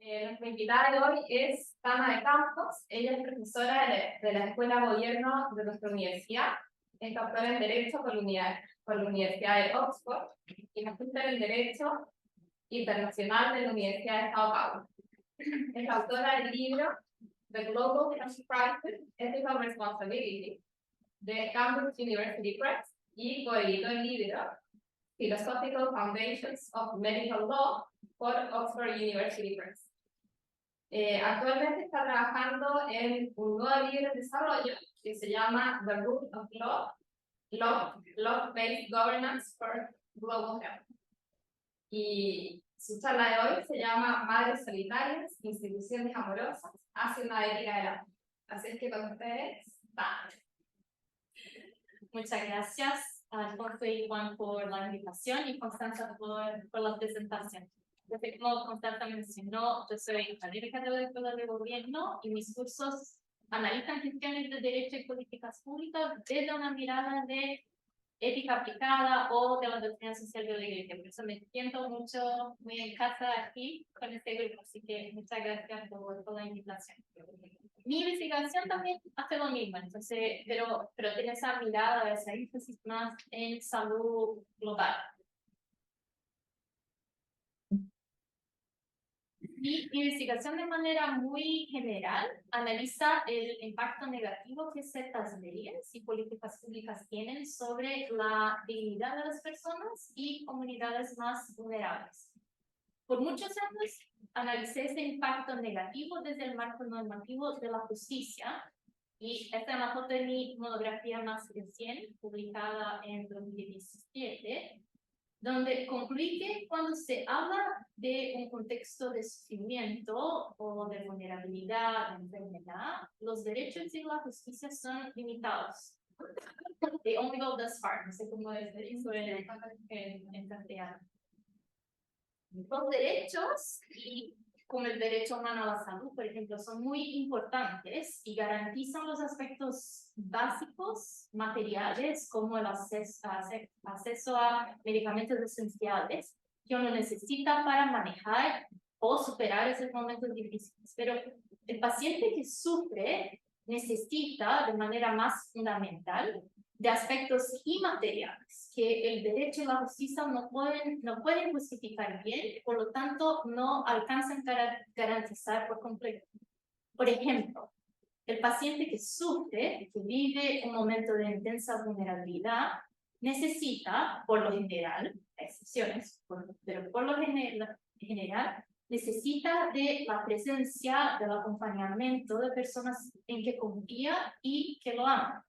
Nuestra invitada de hoy es Tana de Campos. Ella es profesora de la Escuela de Gobierno de nuestra universidad. Es doctora en Derecho por la Universidad de Oxford y magíster en Derecho Internacional de la Universidad de Sao Paulo. Es autora del libro The Global Crisis, Ethical Responsibility, de Cambridge University Press, y coeditó el libro Philosophical Foundations of Medical Law por Oxford University Press. Actualmente está trabajando en un nuevo libro en desarrollo que se llama The Rule of Law, Law-Based Governance for Global Health. Y su charla de hoy se llama Madres Solitarias, Instituciones Amorosas hacia una ética de la. Así es que con ustedes, va. Muchas gracias a Alfonso y Juan por la invitación y Constanza por la presentación. Como Constanza mencionó, yo soy académica de la Escuela de Gobierno y mis cursos analizan cuestiones de derecho y políticas públicas desde una mirada de ética aplicada o de la doctrina social de la Iglesia. Por eso me siento muy en casa aquí con este grupo, así que muchas gracias por la invitación. Mi investigación también hace lo mismo, entonces, pero tiene esa mirada, esa énfasis más en salud global. Mi investigación de manera muy general analiza el impacto negativo que ciertas leyes y políticas públicas tienen sobre la dignidad de las personas y comunidades más vulnerables. Por muchos años analicé ese impacto negativo desde el marco normativo de la justicia, y esta es una foto de mi monografía más reciente, publicada en 2017, donde concluí que cuando se habla de un contexto de sufrimiento o de vulnerabilidad, de enfermedad, los derechos y la justicia son limitados. They only go thus far. No sé cómo es eso en castellano. Los derechos, como el derecho humano a la salud, por ejemplo, son muy importantes y garantizan los aspectos básicos, materiales, como el acceso a medicamentos esenciales que uno necesita para manejar o superar esos momentos difíciles. Pero el paciente que sufre necesita de manera más fundamental de aspectos inmateriales que el derecho y la justicia no pueden justificar bien, por lo tanto no alcanzan a garantizar por completo. Por ejemplo, el paciente que sufre, que vive un momento de intensa vulnerabilidad, necesita, por lo general, excepciones, pero por lo general, necesita de la presencia, del acompañamiento de personas en que confía y que lo aman.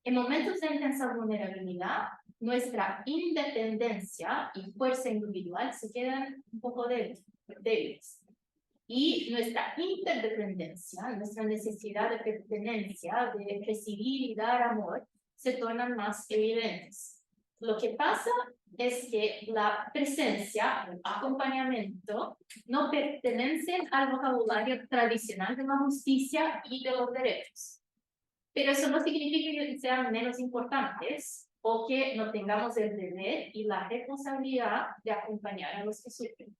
En momentos de intensa vulnerabilidad, nuestra independencia y fuerza individual se quedan un poco débiles. Y nuestra interdependencia, nuestra necesidad de pertenencia, de recibir y dar amor, se tornan más evidentes. Lo que pasa es que la presencia, el acompañamiento, no pertenecen al vocabulario tradicional de la justicia y de los derechos. Pero eso no significa que sean menos importantes o que no tengamos el deber y la responsabilidad de acompañar a los que sufren.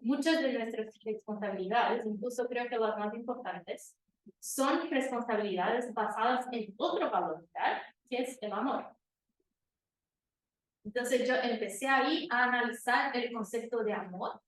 Muchas de nuestras responsabilidades, incluso creo que las más importantes, son responsabilidades basadas en otro valor vital, que es el amor. Entonces yo empecé ahí a analizar el concepto de amor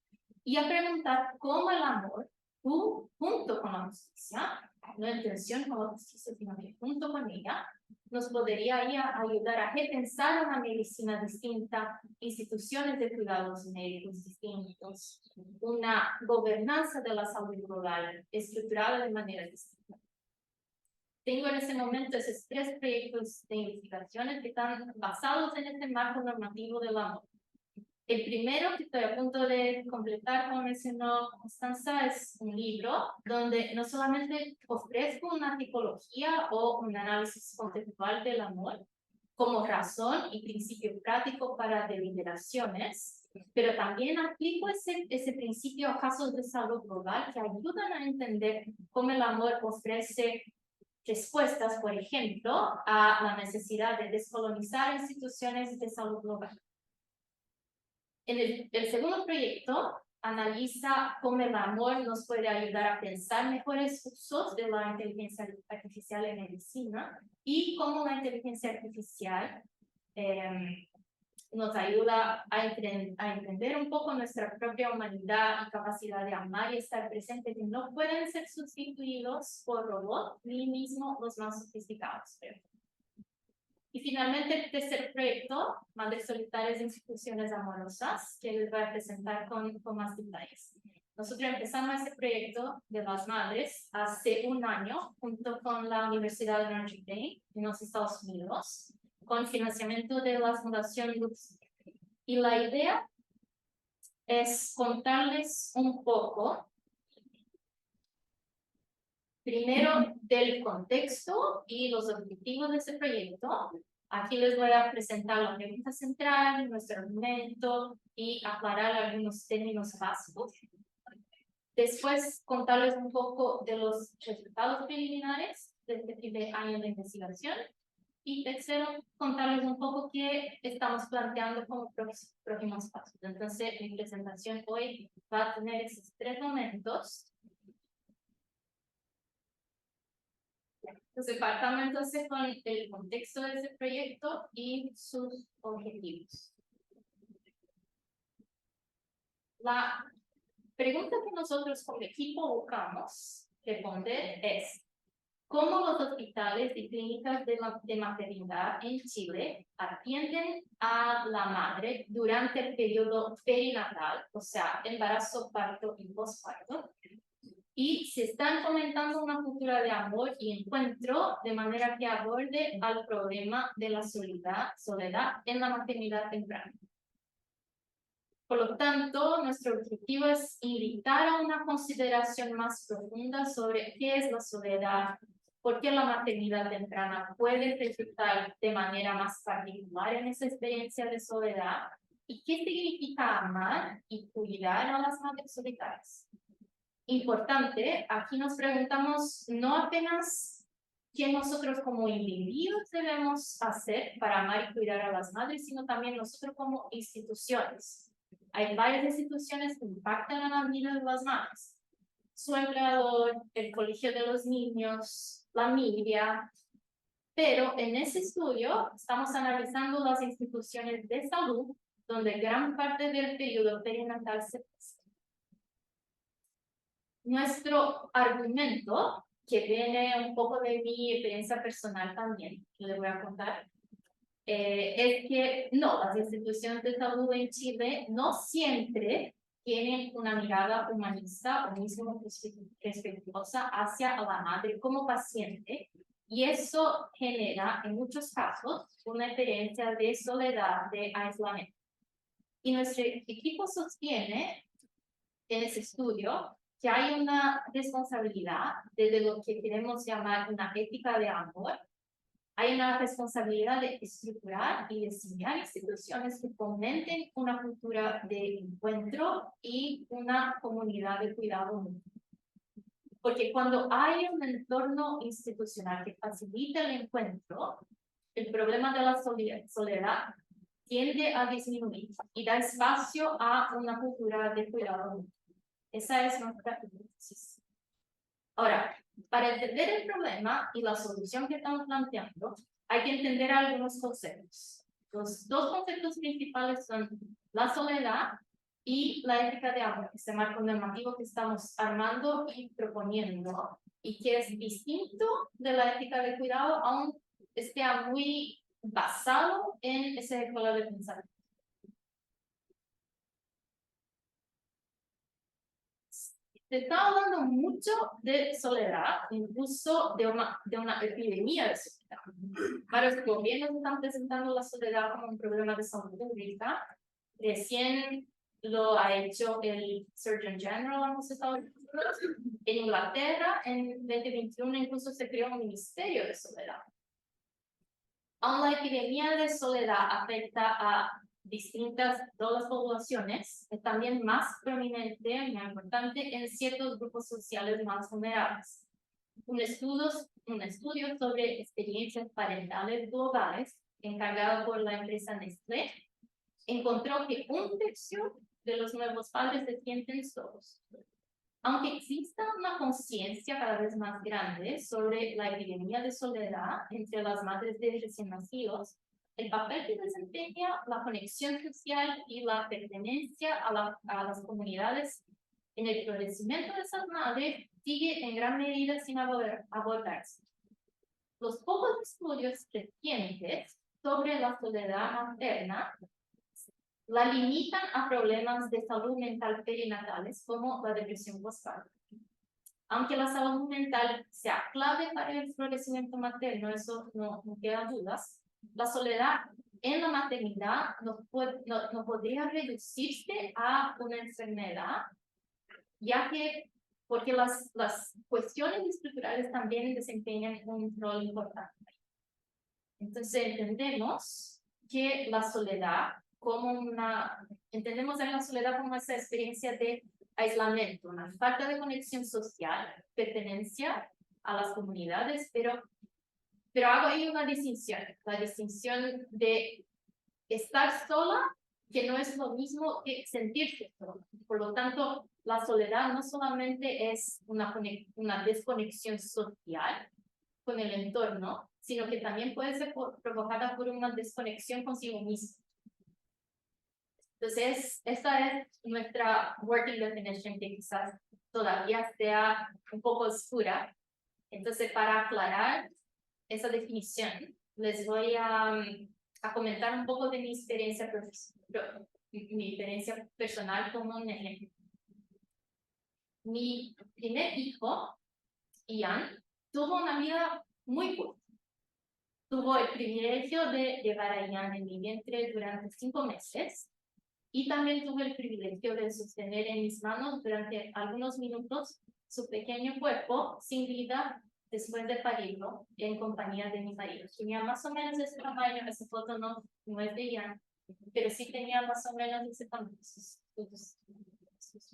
y a preguntar cómo el amor, junto con la justicia, no en tensión con la justicia, sino que junto con ella, nos podría ayudar a repensar una medicina distinta, instituciones de cuidados médicos distintos, una gobernanza de la salud global estructurada de manera distinta. Tengo en ese momento esos 3 proyectos de investigaciones que están basados en este marco normativo del amor. El primero, que estoy a punto de completar, como mencionó Constanza, es un libro donde no solamente ofrezco una tipología o un análisis conceptual del amor como razón y principio práctico para deliberaciones, pero también aplico ese principio a casos de salud global que ayudan a entender cómo el amor ofrece respuestas, por ejemplo, a la necesidad de descolonizar instituciones de salud global. En el segundo proyecto analiza cómo el amor nos puede ayudar a pensar mejores usos de la inteligencia artificial en medicina y cómo la inteligencia artificial nos ayuda a entender un poco nuestra propia humanidad y capacidad de amar y estar presente, que no pueden ser sustituidos por robots, ni mismo los más sofisticados. Y finalmente, el tercer proyecto, Madres Solitarias e Instituciones Amorosas, que les voy a presentar con más detalles. Nosotros empezamos este proyecto de las madres hace un año, junto con la Universidad de Notre Dame, en los Estados Unidos, con financiamiento de la Fundación Lux. Y la idea es contarles un poco, primero, del contexto y los objetivos de ese proyecto. Aquí les voy a presentar la pregunta central, nuestro argumento y aclarar algunos términos básicos. Después, contarles un poco de los resultados preliminares de este primer año de investigación. Y tercero, contarles un poco qué estamos planteando como próximos pasos. Entonces, mi presentación hoy va a tener esos tres momentos. Entonces, partamos entonces con el contexto de ese proyecto y sus objetivos. La pregunta que nosotros como equipo buscamos responder es: ¿cómo los hospitales y clínicas de maternidad en Chile atienden a la madre durante el periodo perinatal, o sea, embarazo, parto y posparto? Y se están fomentando una cultura de amor y encuentro de manera que aborde al problema de la soledad en la maternidad temprana. Por lo tanto, nuestro objetivo es invitar a una consideración más profunda sobre qué es la soledad, por qué la maternidad temprana puede resultar de manera más particular en esa experiencia de soledad y qué significa amar y cuidar a las madres solitarias. Importante, aquí nos preguntamos no apenas qué nosotros como individuos debemos hacer para amar y cuidar a las madres, sino también nosotros como instituciones. Hay varias instituciones que impactan en la vida de las madres. Su empleador, el colegio de los niños, la media. Pero en ese estudio estamos analizando las instituciones de salud donde gran parte del periodo perinatal se pasa. Nuestro argumento, que viene un poco de mi experiencia personal también, que les voy a contar, es que no, las instituciones de salud en Chile no siempre tienen una mirada humanista o mismo respetuosa hacia la madre como paciente, y eso genera en muchos casos una experiencia de soledad, de aislamiento. Y nuestro equipo sostiene en ese estudio que hay una responsabilidad desde lo que queremos llamar una ética de amor. Hay una responsabilidad de estructurar y diseñar instituciones que fomenten una cultura de encuentro y una comunidad de cuidado mutuo. Porque cuando hay un entorno institucional que facilita el encuentro, el problema de la soledad tiende a disminuir y da espacio a una cultura de cuidado mutuo. Esa es nuestra hipótesis. Ahora, para entender el problema y la solución que estamos planteando, hay que entender algunos conceptos. Los dos conceptos principales son la soledad y la ética de amor, este marco normativo que estamos armando y proponiendo, y que es distinto de la ética de cuidado, aún esté muy basado en esa escuela de pensamiento. Se está hablando mucho de soledad, incluso de una epidemia de soledad. Varios gobiernos están presentando la soledad como un problema de salud pública. Recién lo ha hecho el Surgeon General en los Estados Unidos. En Inglaterra, en 2021, incluso se creó un ministerio de soledad. Aún la epidemia de soledad afecta a todas las poblaciones, es también más prominente, más importante, en ciertos grupos sociales más vulnerables. Un estudio sobre experiencias parentales globales, encargado por la empresa Nestlé, encontró que 1/3 de los nuevos padres se sienten solos. Aunque exista una conciencia cada vez más grande sobre la epidemia de soledad entre las madres de recién nacidos, el papel que desempeña la conexión social y la pertenencia a las comunidades en el florecimiento de esas madres sigue en gran medida sin abordarse. Los pocos estudios recientes sobre la soledad materna la limitan a problemas de salud mental perinatales como la depresión postparto. Aunque la salud mental sea clave para el florecimiento materno, eso no queda dudas, la soledad en la maternidad no podría reducirse a una enfermedad, ya que porque las cuestiones estructurales también desempeñan un rol importante. Entonces entendemos que la soledad entendemos en la soledad como esa experiencia de aislamiento, una falta de conexión social, pertenencia a las comunidades, pero hago ahí una distinción, la distinción de estar sola, que no es lo mismo que sentirse sola. Por lo tanto, la soledad no solamente es una desconexión social con el entorno, sino que también puede ser provocada por una desconexión consigo mismo. Entonces, esta es nuestra working definition, que quizás todavía sea un poco oscura. Entonces, para aclarar esa definición, les voy a comentar un poco de mi experiencia personal como un ejemplo. Mi primer hijo, Ian, tuvo una vida muy corta. Tuvo el privilegio de llevar a Ian en mi vientre durante 5 meses y también tuve el privilegio de sostener en mis manos durante algunos minutos su pequeño cuerpo sin vida después de parirlo en compañía de mi marido. Tenía más o menos ese tamaño, esa foto no es de Ian, pero sí tenía más o menos ese tamaño. Sus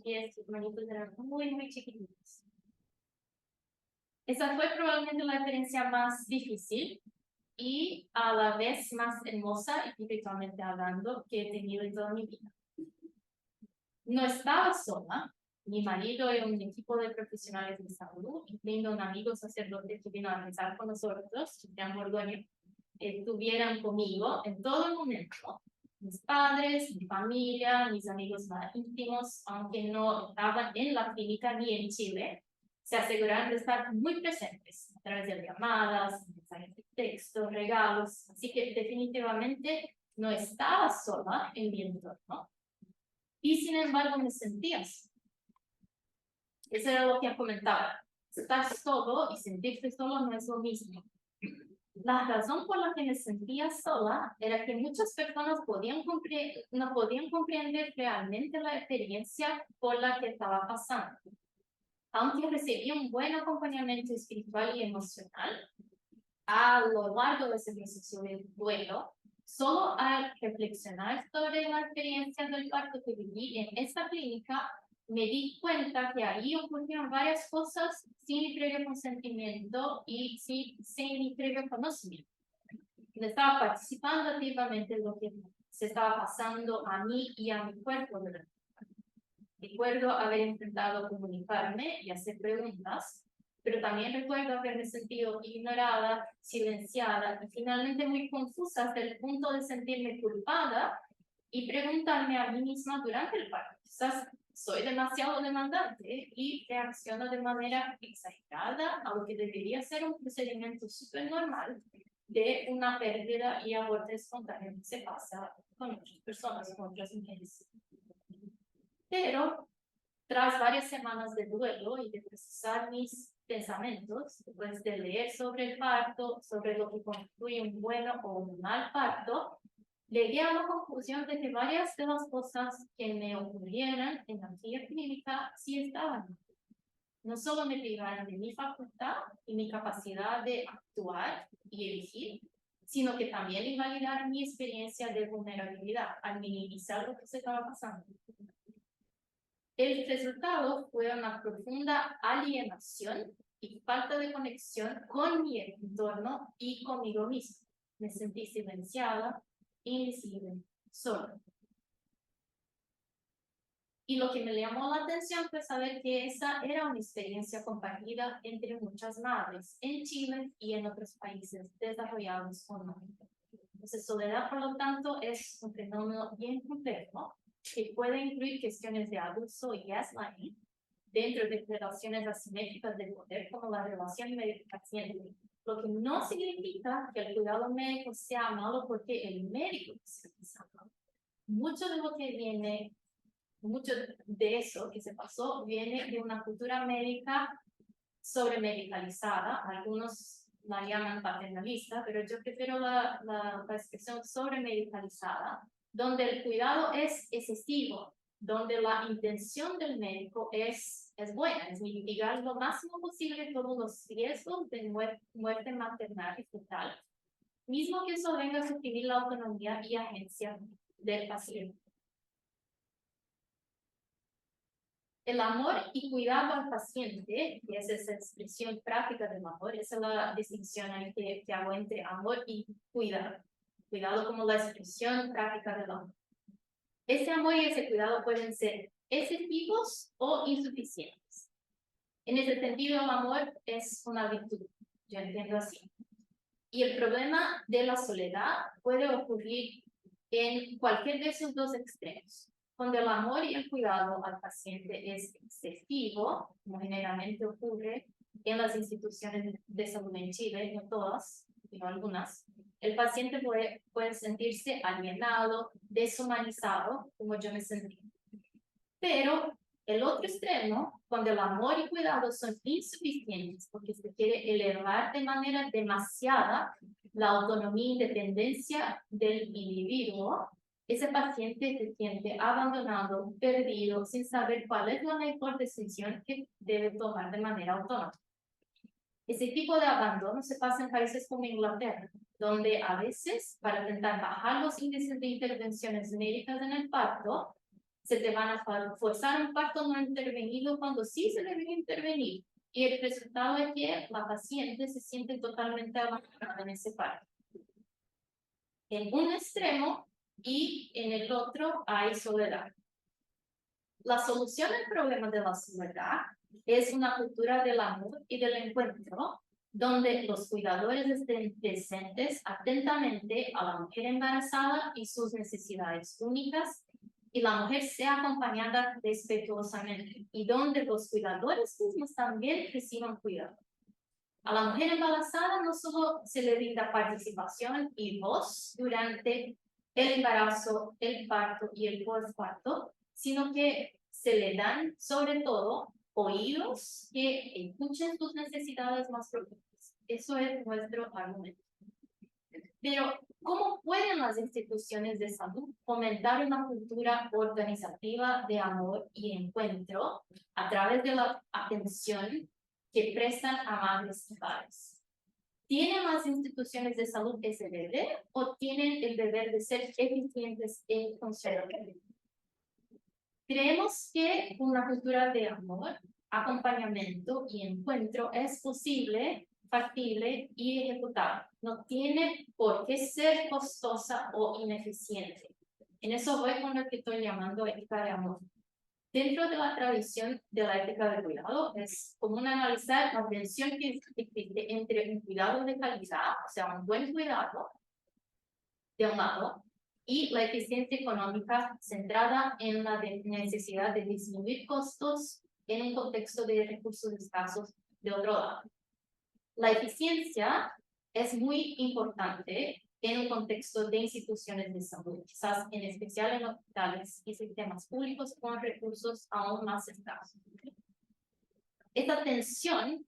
pies, sus manitos eran muy, muy chiquititos. Esa fue probablemente la experiencia más difícil y a la vez más hermosa, espiritualmente hablando, que he tenido en toda mi vida. No estaba sola. Mi marido y un equipo de profesionales de salud, incluyendo un amigo sacerdote que vino a rezar con nosotros, Jean Borgoño, estuvieran conmigo en todo el momento. Mis padres, mi familia, mis amigos más íntimos, aunque no estaban en la clínica ni en Chile, se aseguraron de estar muy presentes a través de llamadas, mensajes de texto, regalos. Así que definitivamente no estaba sola en mi entorno. Y sin embargo me sentía sola. Eso era lo que comentaba. Estar solo y sentirse solo no es lo mismo. La razón por la que me sentía sola era que muchas personas no podían comprender realmente la experiencia por la que estaba pasando. Aunque recibí un buen acompañamiento espiritual y emocional a lo largo de ese proceso de duelo, solo al reflexionar sobre la experiencia del parto que viví en esta clínica, me di cuenta que ahí ocurrieron varias cosas sin mi previo consentimiento y sin mi previo conocimiento. Estaba participando activamente en lo que se estaba pasando a mí y a mi cuerpo. Recuerdo haber intentado comunicarme y hacer preguntas, pero también recuerdo haberme sentido ignorada, silenciada y finalmente muy confusa hasta el punto de sentirme culpada y preguntarme a mí misma durante el parto. Quizás soy demasiado demandante y reacciono de manera exagerada a lo que debería ser un procedimiento súper normal de una pérdida y aborto espontáneo que se pasa con otras personas, con otras mujeres. Pero tras varias semanas de duelo y de procesar mis pensamientos, después de leer sobre el parto, sobre lo que constituye un bueno o un mal parto, llegué a la conclusión de que varias de las cosas que me ocurrieran en la guía clínica sí estaban. No solo me privaron de mi facultad y mi capacidad de actuar y elegir, sino que también invalidaron mi experiencia de vulnerabilidad al minimizar lo que se estaba pasando. El resultado fue una profunda alienación y falta de conexión con mi entorno y conmigo misma. Me sentí silenciada, invisible, sola. Y lo que me llamó la atención fue saber que esa era una experiencia compartida entre muchas madres en Chile y en otros países desarrollados o no. Entonces, soledad, por lo tanto, es un fenómeno bien complejo que puede incluir cuestiones de abuso y gaslighting dentro de relaciones asimétricas de poder, como la relación médico-paciente. Lo que no significa que el cuidado médico sea malo porque el médico se malo. Mucho de lo que viene, mucho de eso que se pasó, viene de una cultura médica sobremedicalizada. Algunos la llaman paternalista, pero yo prefiero la expresión sobremedicalizada, donde el cuidado es excesivo, donde la intención del médico es buena, es mitigar lo máximo posible todos los riesgos de muerte maternal y fetal, mismo que eso venga a suprimir la autonomía y agencia del paciente. El amor y cuidado al paciente, que es esa expresión práctica del amor, esa es la distinción que hago entre amor y cuidado. Cuidado como la expresión práctica del amor. Ese amor y ese cuidado pueden ser excesivos o insuficientes. En ese sentido, el amor es una virtud, yo entiendo así. Y el problema de la soledad puede ocurrir en cualquier de esos dos extremos. Cuando el amor y el cuidado al paciente es excesivo, como generalmente ocurre en las instituciones de salud en Chile, no todas, sino algunas, el paciente puede sentirse alienado, deshumanizado, como yo me sentí. Pero el otro extremo, cuando el amor y cuidado son insuficientes, porque se quiere elevar de manera demasiada la autonomía e independencia del individuo, ese paciente se siente abandonado, perdido, sin saber cuál es la mejor decisión que debe tomar de manera autónoma. Ese tipo de abandono se pasa en países como Inglaterra, donde a veces, para intentar bajar los índices de intervenciones médicas en el parto, se te van a forzar un parto no intervenido cuando sí se debe intervenir. Y el resultado es que la paciente se siente totalmente abandonada en ese parto. En un extremo y en el otro hay soledad. La solución al problema de la soledad es una cultura del amor y del encuentro, donde los cuidadores estén presentes atentamente a la mujer embarazada y sus necesidades únicas, y la mujer sea acompañada respetuosamente, y donde los cuidadores mismos también reciban cuidado. A la mujer embarazada no solo se le brinda participación y voz durante el embarazo, el parto y el postparto, sino que se le dan sobre todo oídos que escuchen sus necesidades más profundas. Eso es nuestro argumento. Pero, ¿cómo pueden las instituciones de salud fomentar una cultura organizativa de amor y encuentro a través de la atención que prestan a madres y padres? ¿Tienen las instituciones de salud ese deber o tienen el deber de ser eficientes en funcionamiento? Creemos que una cultura de amor, acompañamiento y encuentro es posible, factible y ejecutable. No tiene por qué ser costosa o ineficiente. En eso voy con lo que estoy llamando ética de amor. Dentro de la tradición de la ética de cuidado, es común analizar la tensión que existe entre un cuidado de calidad, o sea, un buen cuidado, de un lado, y la eficiencia económica centrada en la necesidad de disminuir costos en un contexto de recursos escasos de otro lado. La eficiencia es muy importante en un contexto de instituciones de salud, quizás en especial en hospitales y sistemas públicos con recursos aún más escasos. Esta tensión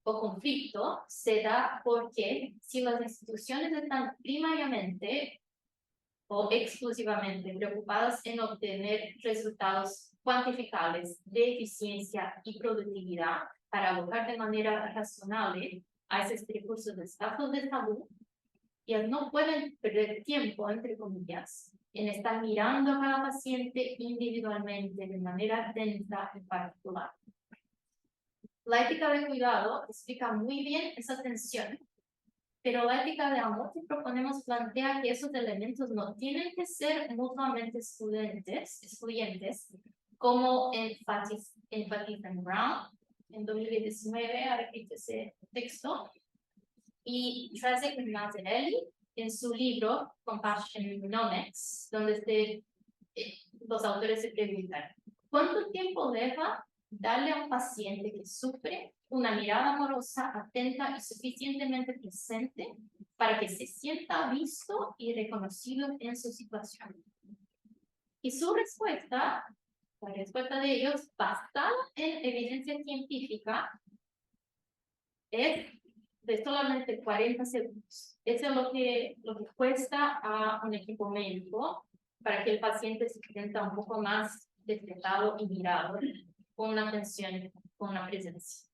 o conflicto se da porque si las instituciones están primariamente o exclusivamente preocupadas en obtener resultados cuantificables de eficiencia y productividad para alocar de manera razonable a esos recursos escasos de salud, y no pueden perder tiempo, entre comillas, en estar mirando a cada paciente individualmente de manera atenta y particular. La ética de cuidado explica muy bien esa tensión, pero la ética de amor que proponemos plantea que esos elementos no tienen que ser mutuamente excluyentes, como enfatizan Brown en 2019, ha escrito ese texto, y Tracek y Mazzarelli en su libro Compassionomics, donde los autores se preguntan, ¿cuánto tiempo deja darle a un paciente que sufre una mirada amorosa, atenta y suficientemente presente para que se sienta visto y reconocido en su situación? Y su respuesta, la respuesta de ellos, basada en evidencia científica, es de solamente 40 segundos. Eso es lo que cuesta a un equipo médico para que el paciente se sienta un poco más despejado y mirado, con una atención, con una presencia.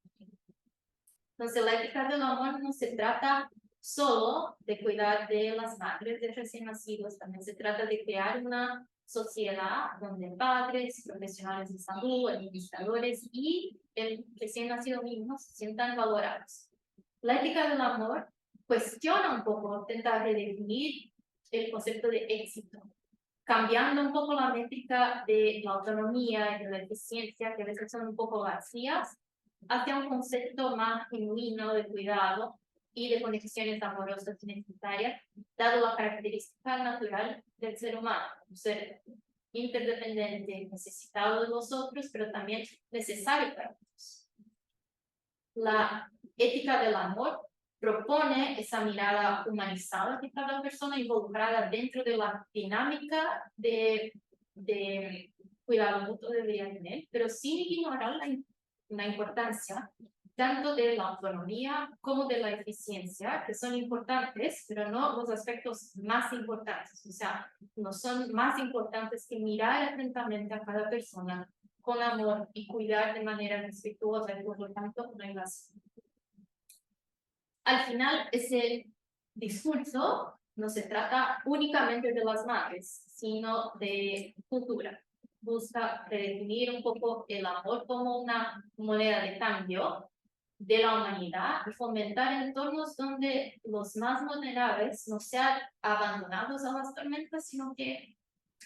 Entonces, la ética del amor no se trata solo de cuidar de las madres de recién nacidos, también se trata de crear una sociedad donde padres, profesionales de salud, administradores y el recién nacido mismo se sientan valorados. La ética del amor cuestiona un poco, intenta redefinir el concepto de éxito, cambiando un poco la métrica de la autonomía y de la eficiencia, que a veces son un poco vacías, hacia un concepto más genuino de cuidado y de conexiones amorosas necesarias, dado la característica natural del ser humano, un ser interdependiente, necesitado de los otros, pero también necesario para otros. La ética del amor propone esa mirada humanizada de cada persona involucrada dentro de la dinámica de cuidado mutuo debería tener, pero sin ignorar la importancia tanto de la autonomía como de la eficiencia, que son importantes, pero no los aspectos más importantes. O sea, no son más importantes que mirar atentamente a cada persona con amor y cuidar de manera respetuosa y por lo tanto no invasiva. Al final, ese discurso no se trata únicamente de las madres, sino de cultura. Busca redefinir un poco el amor como una moneda de cambio de la humanidad y fomentar entornos donde los más vulnerables no sean abandonados a las tormentas, sino que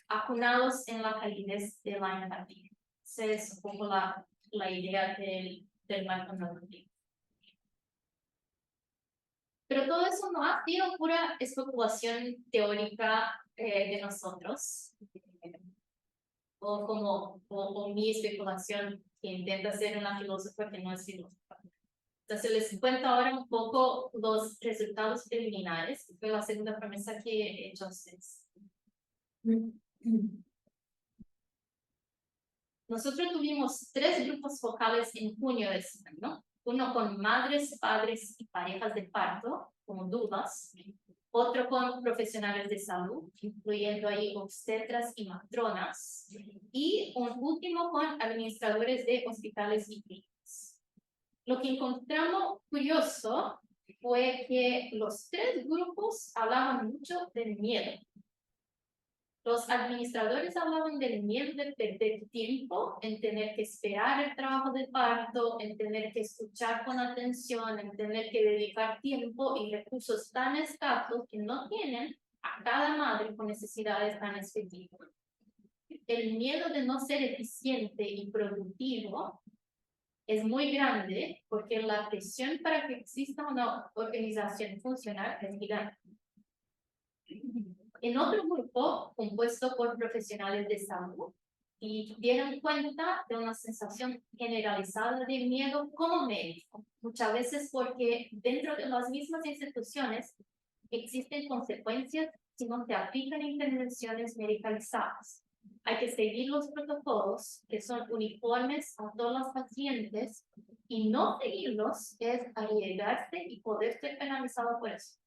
acunados en la calidez de la empatía. Esa es un poco la idea del marco normativo. Pero todo eso no ha sido pura especulación teórica de nosotros, o mi especulación que intenta ser una filósofa que no es filósofa. Entonces les cuento ahora un poco los resultados preliminares, que fue la segunda promesa que he hecho a ustedes. Nosotros tuvimos 3 grupos focales en junio de este año. Uno con madres, padres y parejas de parto, como dudas. Otro con profesionales de salud, incluyendo ahí obstetras y matronas. Y un último con administradores de hospitales y clínicas. Lo que encontramos curioso fue que los 3 grupos hablaban mucho del miedo. Los administradores hablaban del miedo de perder tiempo, en tener que esperar el trabajo de parto, en tener que escuchar con atención, en tener que dedicar tiempo y recursos tan escasos que no tienen a cada madre con necesidades tan específicas. El miedo de no ser eficiente y productivo es muy grande porque la presión para que exista una organización funcional es gigante. En otro grupo, compuesto por profesionales de salud, y dieron cuenta de una sensación generalizada de miedo como médico, muchas veces porque dentro de las mismas instituciones existen consecuencias si no se aplican intervenciones medicalizadas. Hay que seguir los protocolos que son uniformes a todos los pacientes y no seguirlos es arriesgarse y poder ser penalizado por eso.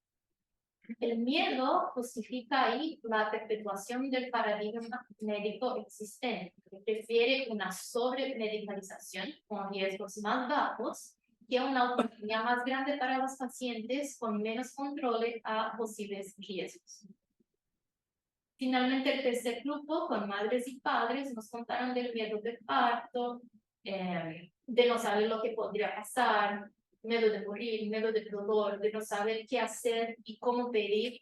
El miedo justifica ahí la perpetuación del paradigma médico existente, que prefiere una sobremedicalización con riesgos más bajos que una autonomía más grande para los pacientes con menos control a posibles riesgos. Finalmente, el tercer grupo, con madres y padres, nos contaron del miedo del parto, de no saber lo que podría pasar, miedo de morir, miedo del dolor, de no saber qué hacer y cómo pedir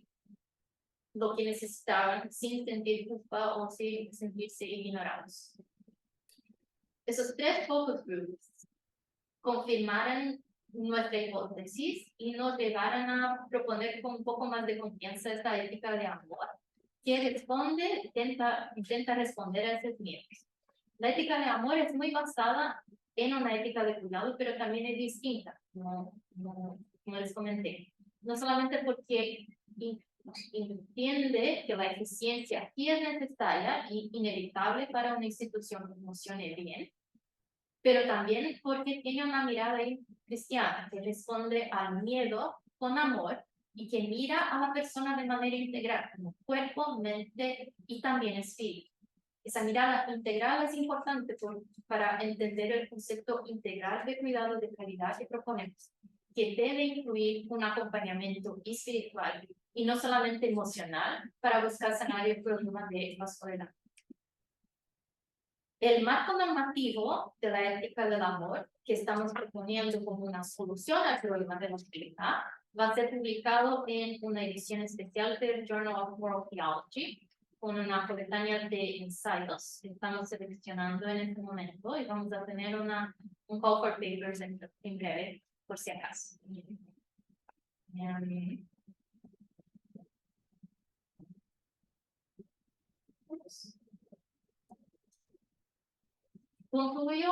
lo que necesitaban sin sentir culpa o sin sentirse ignorados. Esos 3 focus groups confirmaron nuestra hipótesis y nos llevaron a proponer con un poco más de confianza esta ética de amor, que intenta responder a esos miedos. La ética de amor es muy basada en una ética de cuidado, pero también es distinta, como les comenté. No solamente porque entiende que la eficiencia aquí es necesaria y inevitable para una institución que funcione bien, pero también porque tiene una mirada cristiana que responde al miedo con amor y que mira a la persona de manera integral, como cuerpo, mente y también espíritu. Esa mirada integral es importante para entender el concepto integral de cuidado de calidad que proponemos, que debe incluir un acompañamiento espiritual y no solamente emocional para buscar sanar el problema de la soledad. El marco normativo de la ética del amor, que estamos proponiendo como una solución al problema de la soledad, va a ser publicado en una edición especial del Journal of Moral Theology, con una coletánea de ensayos que estamos seleccionando en este momento, y vamos a tener un call for papers en breve, por si acaso. Concluyo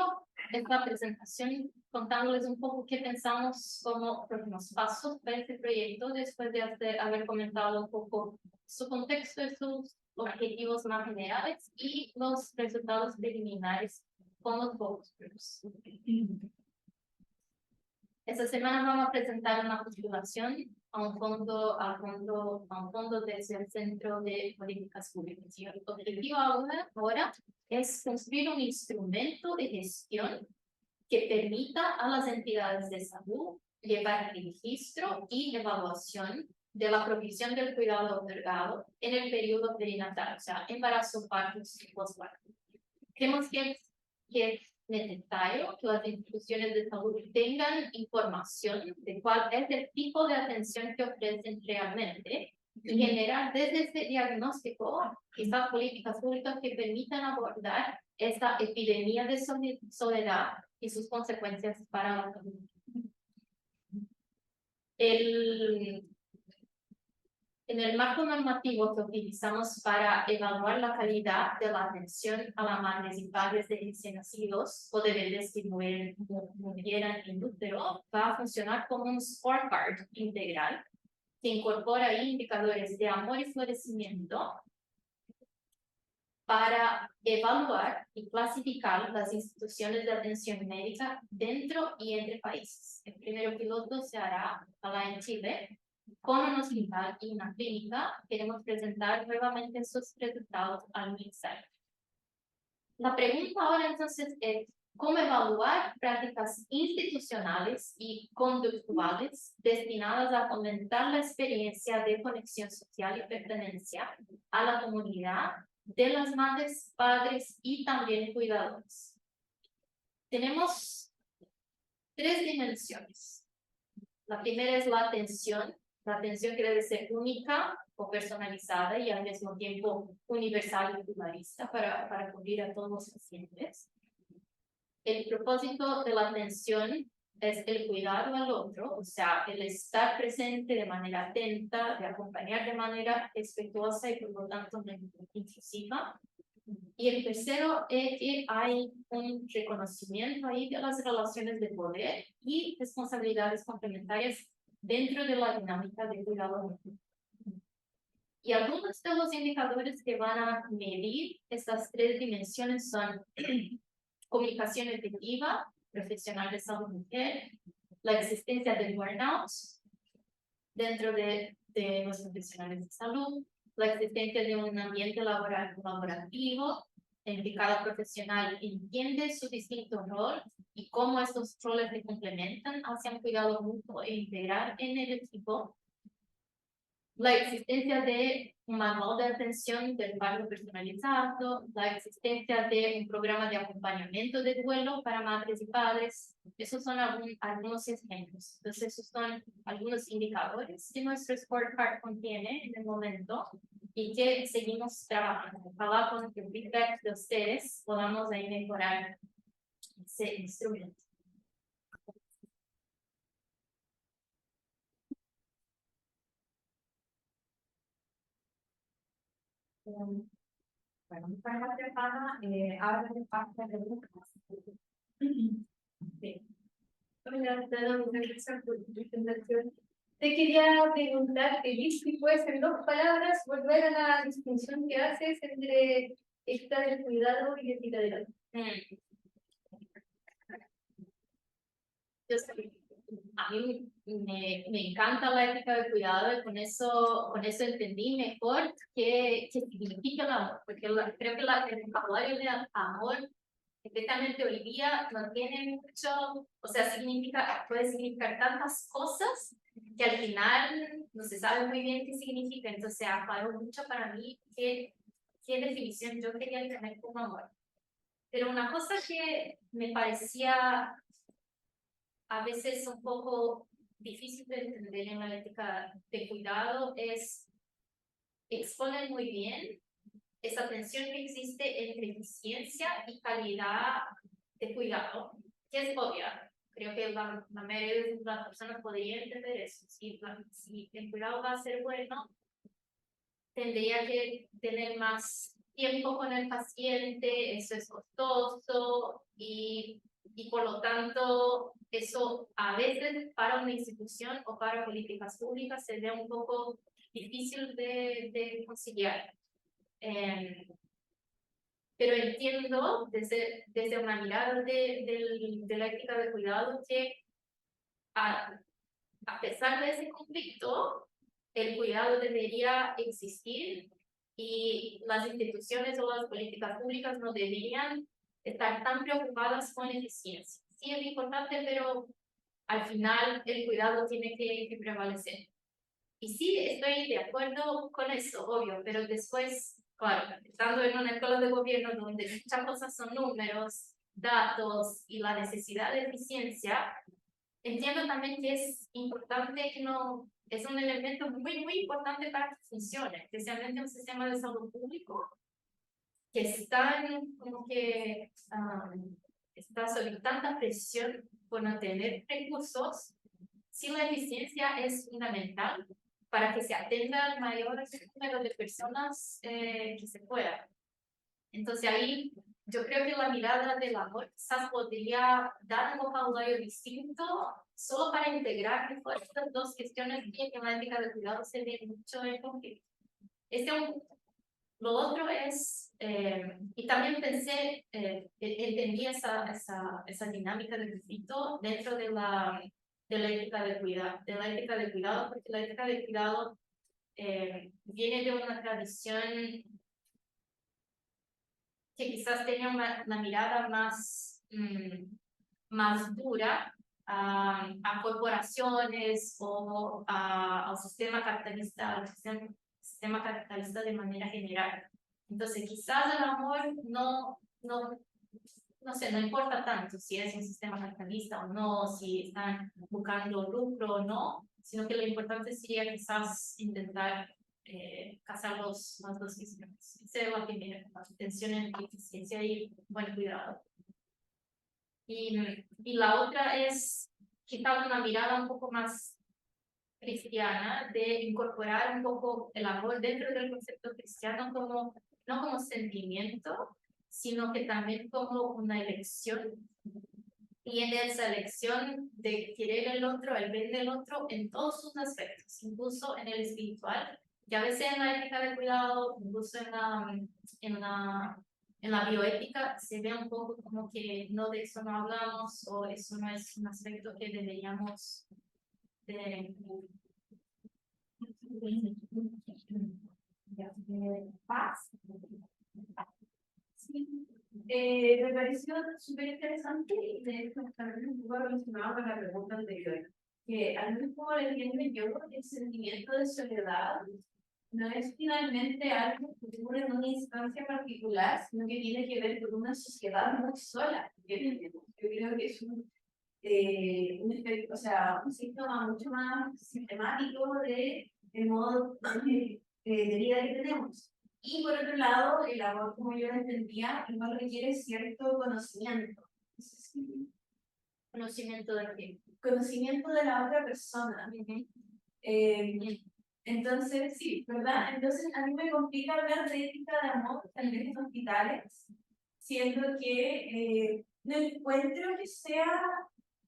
esta presentación contándoles un poco qué pensamos como próximos pasos para este proyecto, después de haber comentado un poco su contexto y sus objetivos más generales y los resultados preliminares con los focus groups. Esta semana vamos a presentar una postulación a un fondo desde el Centro de Políticas Públicas. Y el objetivo ahora es construir un instrumento de gestión que permita a las entidades de salud llevar registro y evaluación de la provisión del cuidado otorgado en el periodo perinatal, o sea, embarazo, parto y posparto. Creemos que es necesario que las instituciones de salud tengan información de cuál es el tipo de atención que ofrecen realmente y generar desde este diagnóstico estas políticas públicas que permitan abordar esta epidemia de soledad y sus consecuencias para la salud. En el marco normativo que utilizamos para evaluar la calidad de la atención a las madres y padres de recién nacidos o de bebés que murieran en útero, va a funcionar como un scorecard integral que incorpora indicadores de amor y florecimiento para evaluar y clasificar las instituciones de atención médica dentro y entre países. El primer piloto se hará en Chile, con un hospital y una clínica. Queremos presentar nuevamente sus resultados al ministerio. La pregunta ahora entonces es, ¿cómo evaluar prácticas institucionales y conductuales destinadas a aumentar la experiencia de conexión social y pertenencia a la comunidad de las madres, padres y también cuidadores? Tenemos 3 dimensiones. La primera es la atención que debe ser única o personalizada y al mismo tiempo universal y pluralista para cubrir a todos los pacientes. El propósito de la atención es el cuidado al otro, o sea, el estar presente de manera atenta, de acompañar de manera respetuosa y por lo tanto inclusiva. Y el tercero es que hay un reconocimiento ahí de las relaciones de poder y responsabilidades complementarias dentro de la dinámica de cuidado. Y algunos de los indicadores que van a medir estas 3 dimensiones son comunicación efectiva, profesional de salud mujer, la existencia de burnout dentro de los profesionales de salud, la existencia de un ambiente laboral colaborativo, en que cada profesional entiende su distinto rol y cómo estos roles se complementan hacia un cuidado mutuo e integral en el equipo. La existencia de un manual de atención del parto personalizado, la existencia de un programa de acompañamiento de duelo para madres y padres. Esos son algunos ejemplos. Entonces, esos son algunos indicadores que nuestro scorecard contiene en el momento y que seguimos trabajando. Ojalá con el feedback de ustedes podamos ahí mejorar ese instrumento. Bueno, muchas gracias, Ana. Ahora me pasa preguntas. Sí. Hola, Tana, muchas gracias por tu presentación. Te quería preguntar, si puedes en dos palabras volver a la distinción que haces entre ética del cuidado y ética del alma. Yo sé, a mí me encanta la ética del cuidado y con eso entendí mejor qué significa el amor, porque creo que el vocabulario de amor, especialmente hoy día, no tiene mucho, o sea, puede significar tantas cosas que al final no se sabe muy bien qué significa, entonces aclaró mucho para mí qué definición yo quería tener como amor. Pero una cosa que me parecía a veces un poco difícil de entender en la ética de cuidado es exponer muy bien esa tensión que existe entre eficiencia y calidad de cuidado, que es obvia. Creo que la mayoría de las personas podrían entender eso. Si el cuidado va a ser bueno, tendría que tener más tiempo con el paciente, eso es costoso y por lo tanto eso a veces para una institución o para políticas públicas se ve un poco difícil de conciliar. Pero entiendo desde una mirada de la ética de cuidado que a pesar de ese conflicto, el cuidado debería existir y las instituciones o las políticas públicas no deberían estar tan preocupadas con eficiencia. Sí es importante, pero al final el cuidado tiene que prevalecer. Y sí, estoy de acuerdo con eso, obvio, pero después, claro, estando en una escuela de gobierno donde muchas cosas son números, datos y la necesidad de eficiencia, entiendo también que es importante que no, es un elemento muy importante para que funcione, especialmente un sistema de salud público que está como que está sobre tanta presión por no tener recursos, si la eficiencia es fundamental para que se atienda al mayor número de personas que se pueda. Entonces ahí yo creo que la mirada del amor quizás podría dar un vocabulario distinto solo para integrar mejor estas dos cuestiones que en la ética de cuidado se ve mucho en conflicto. Lo otro es, y también pensé, entendí esa dinámica de conflicto dentro de la ética de cuidado, porque la ética de cuidado viene de una tradición que quizás tenía una mirada más dura a corporaciones o al sistema capitalista, sistema capitalista de manera general. Entonces, quizás el amor no sé, no importa tanto si es un sistema capitalista o no, si están buscando lucro o no, sino que lo importante sería quizás intentar casar las dos sistemas. Esa es la primera, la atención en eficiencia y buen cuidado. Y la otra es quizás una mirada un poco más cristiana de incorporar un poco el amor dentro del concepto cristiano como, no como sentimiento, sino que también como una elección. Y en esa elección de querer el otro, el bien del otro, en todos sus aspectos, incluso en el espiritual, que a veces en la ética de cuidado, incluso en la bioética, se ve un poco como que no de eso no hablamos o eso no es un aspecto que deberíamos de Paz. Sí, me pareció súper interesante y de hecho también un poco relacionado con la pregunta anterior, que al mismo le entiendo yo, el sentimiento de soledad no es finalmente algo que ocurre en una instancia particular, sino que tiene que ver con una sociedad muy sola. Yo creo que es efecto, o sea, un síntoma mucho más sistemático del modo de vida que tenemos. Y por otro lado, el amor, como yo lo entendía, igual requiere cierto conocimiento. Conocimiento de qué. conocimiento de la otra persona. Entonces, sí, ¿verdad? Entonces, a mí me complica hablar de ética de amor en estos hospitales, siendo que no encuentro que sea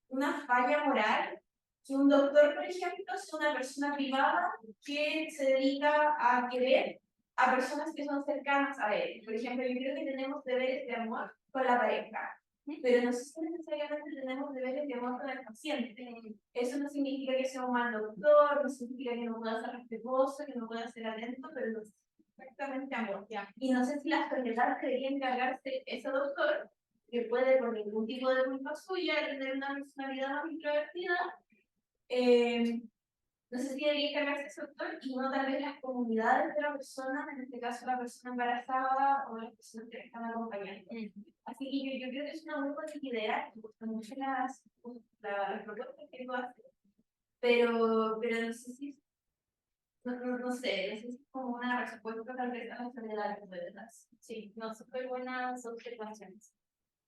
una falla moral que un doctor, por ejemplo, sea una persona privada que se dedica a querer a personas que son cercanas a él. Por ejemplo, yo creo que tenemos deberes de amor con la pareja, pero no sé si necesariamente tenemos deberes de amor con el paciente. Eso no significa que sea un mal doctor, no significa que no pueda ser respetuoso, que no pueda ser atento, pero no es exactamente amor. Y no sé si la sociedad debería encargarse ese doctor, que puede por ningún tipo de culpa suya tener una personalidad más introvertida, no sé si debería encargarse ese doctor y no tal vez las comunidades de la persona, en este caso la persona embarazada o las personas que la están acompañando. Así que yo creo que es una muy buena idea, me gustan mucho las propuestas que tú haces, pero no sé si, no sé, no sé si es como una respuesta tal vez a la soledad que puedes dar. Sí, no, súper buenas observaciones.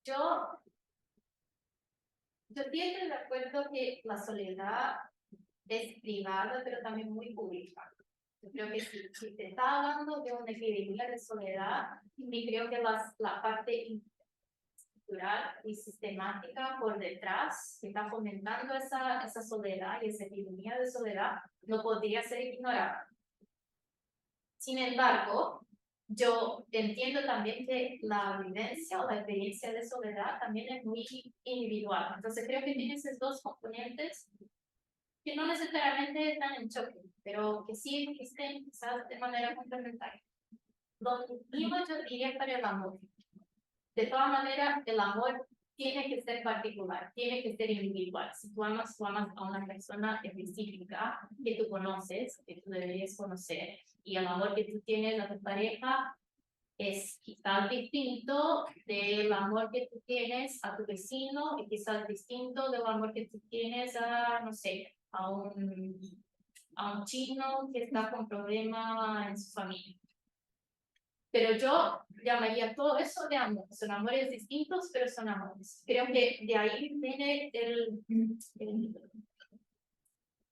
Yo estoy de acuerdo que la soledad es privada, pero también muy pública. Yo creo que si te está hablando de una epidemia de soledad, y creo que la parte estructural y sistemática por detrás que está fomentando esa soledad y esa epidemia de soledad no podría ser ignorada. Sin embargo, yo entiendo también que la vivencia o la experiencia de soledad también es muy individual. Entonces creo que tiene esos dos componentes que no necesariamente están en choque, pero que sí existen quizás de manera complementaria. Lo mismo yo diría para el amor. De todas maneras, el amor tiene que ser particular, tiene que ser individual. Si tú amas a una persona específica que tú conoces, que tú deberías conocer, y el amor que tú tienes a tu pareja es quizás distinto del amor que tú tienes a tu vecino y quizás distinto del amor que tú tienes a, no sé, a un chino que está con problemas en su familia. Pero yo llamaría todo eso de amor. Son amores distintos, pero son amores. Creo que de ahí viene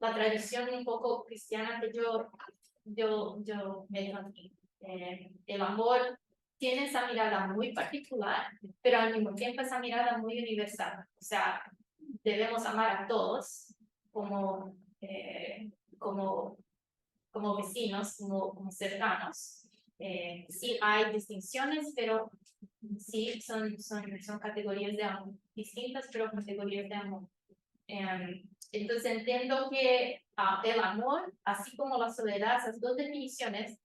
la tradición un poco cristiana que yo veo aquí. El amor tiene esa mirada muy particular, pero al mismo tiempo esa mirada muy universal. O sea, debemos amar a todos como vecinos, como cercanos. Sí hay distinciones, pero sí son categorías de amor distintas, pero categorías de amor. Entonces entiendo que el amor, así como la soledad, esas dos definiciones,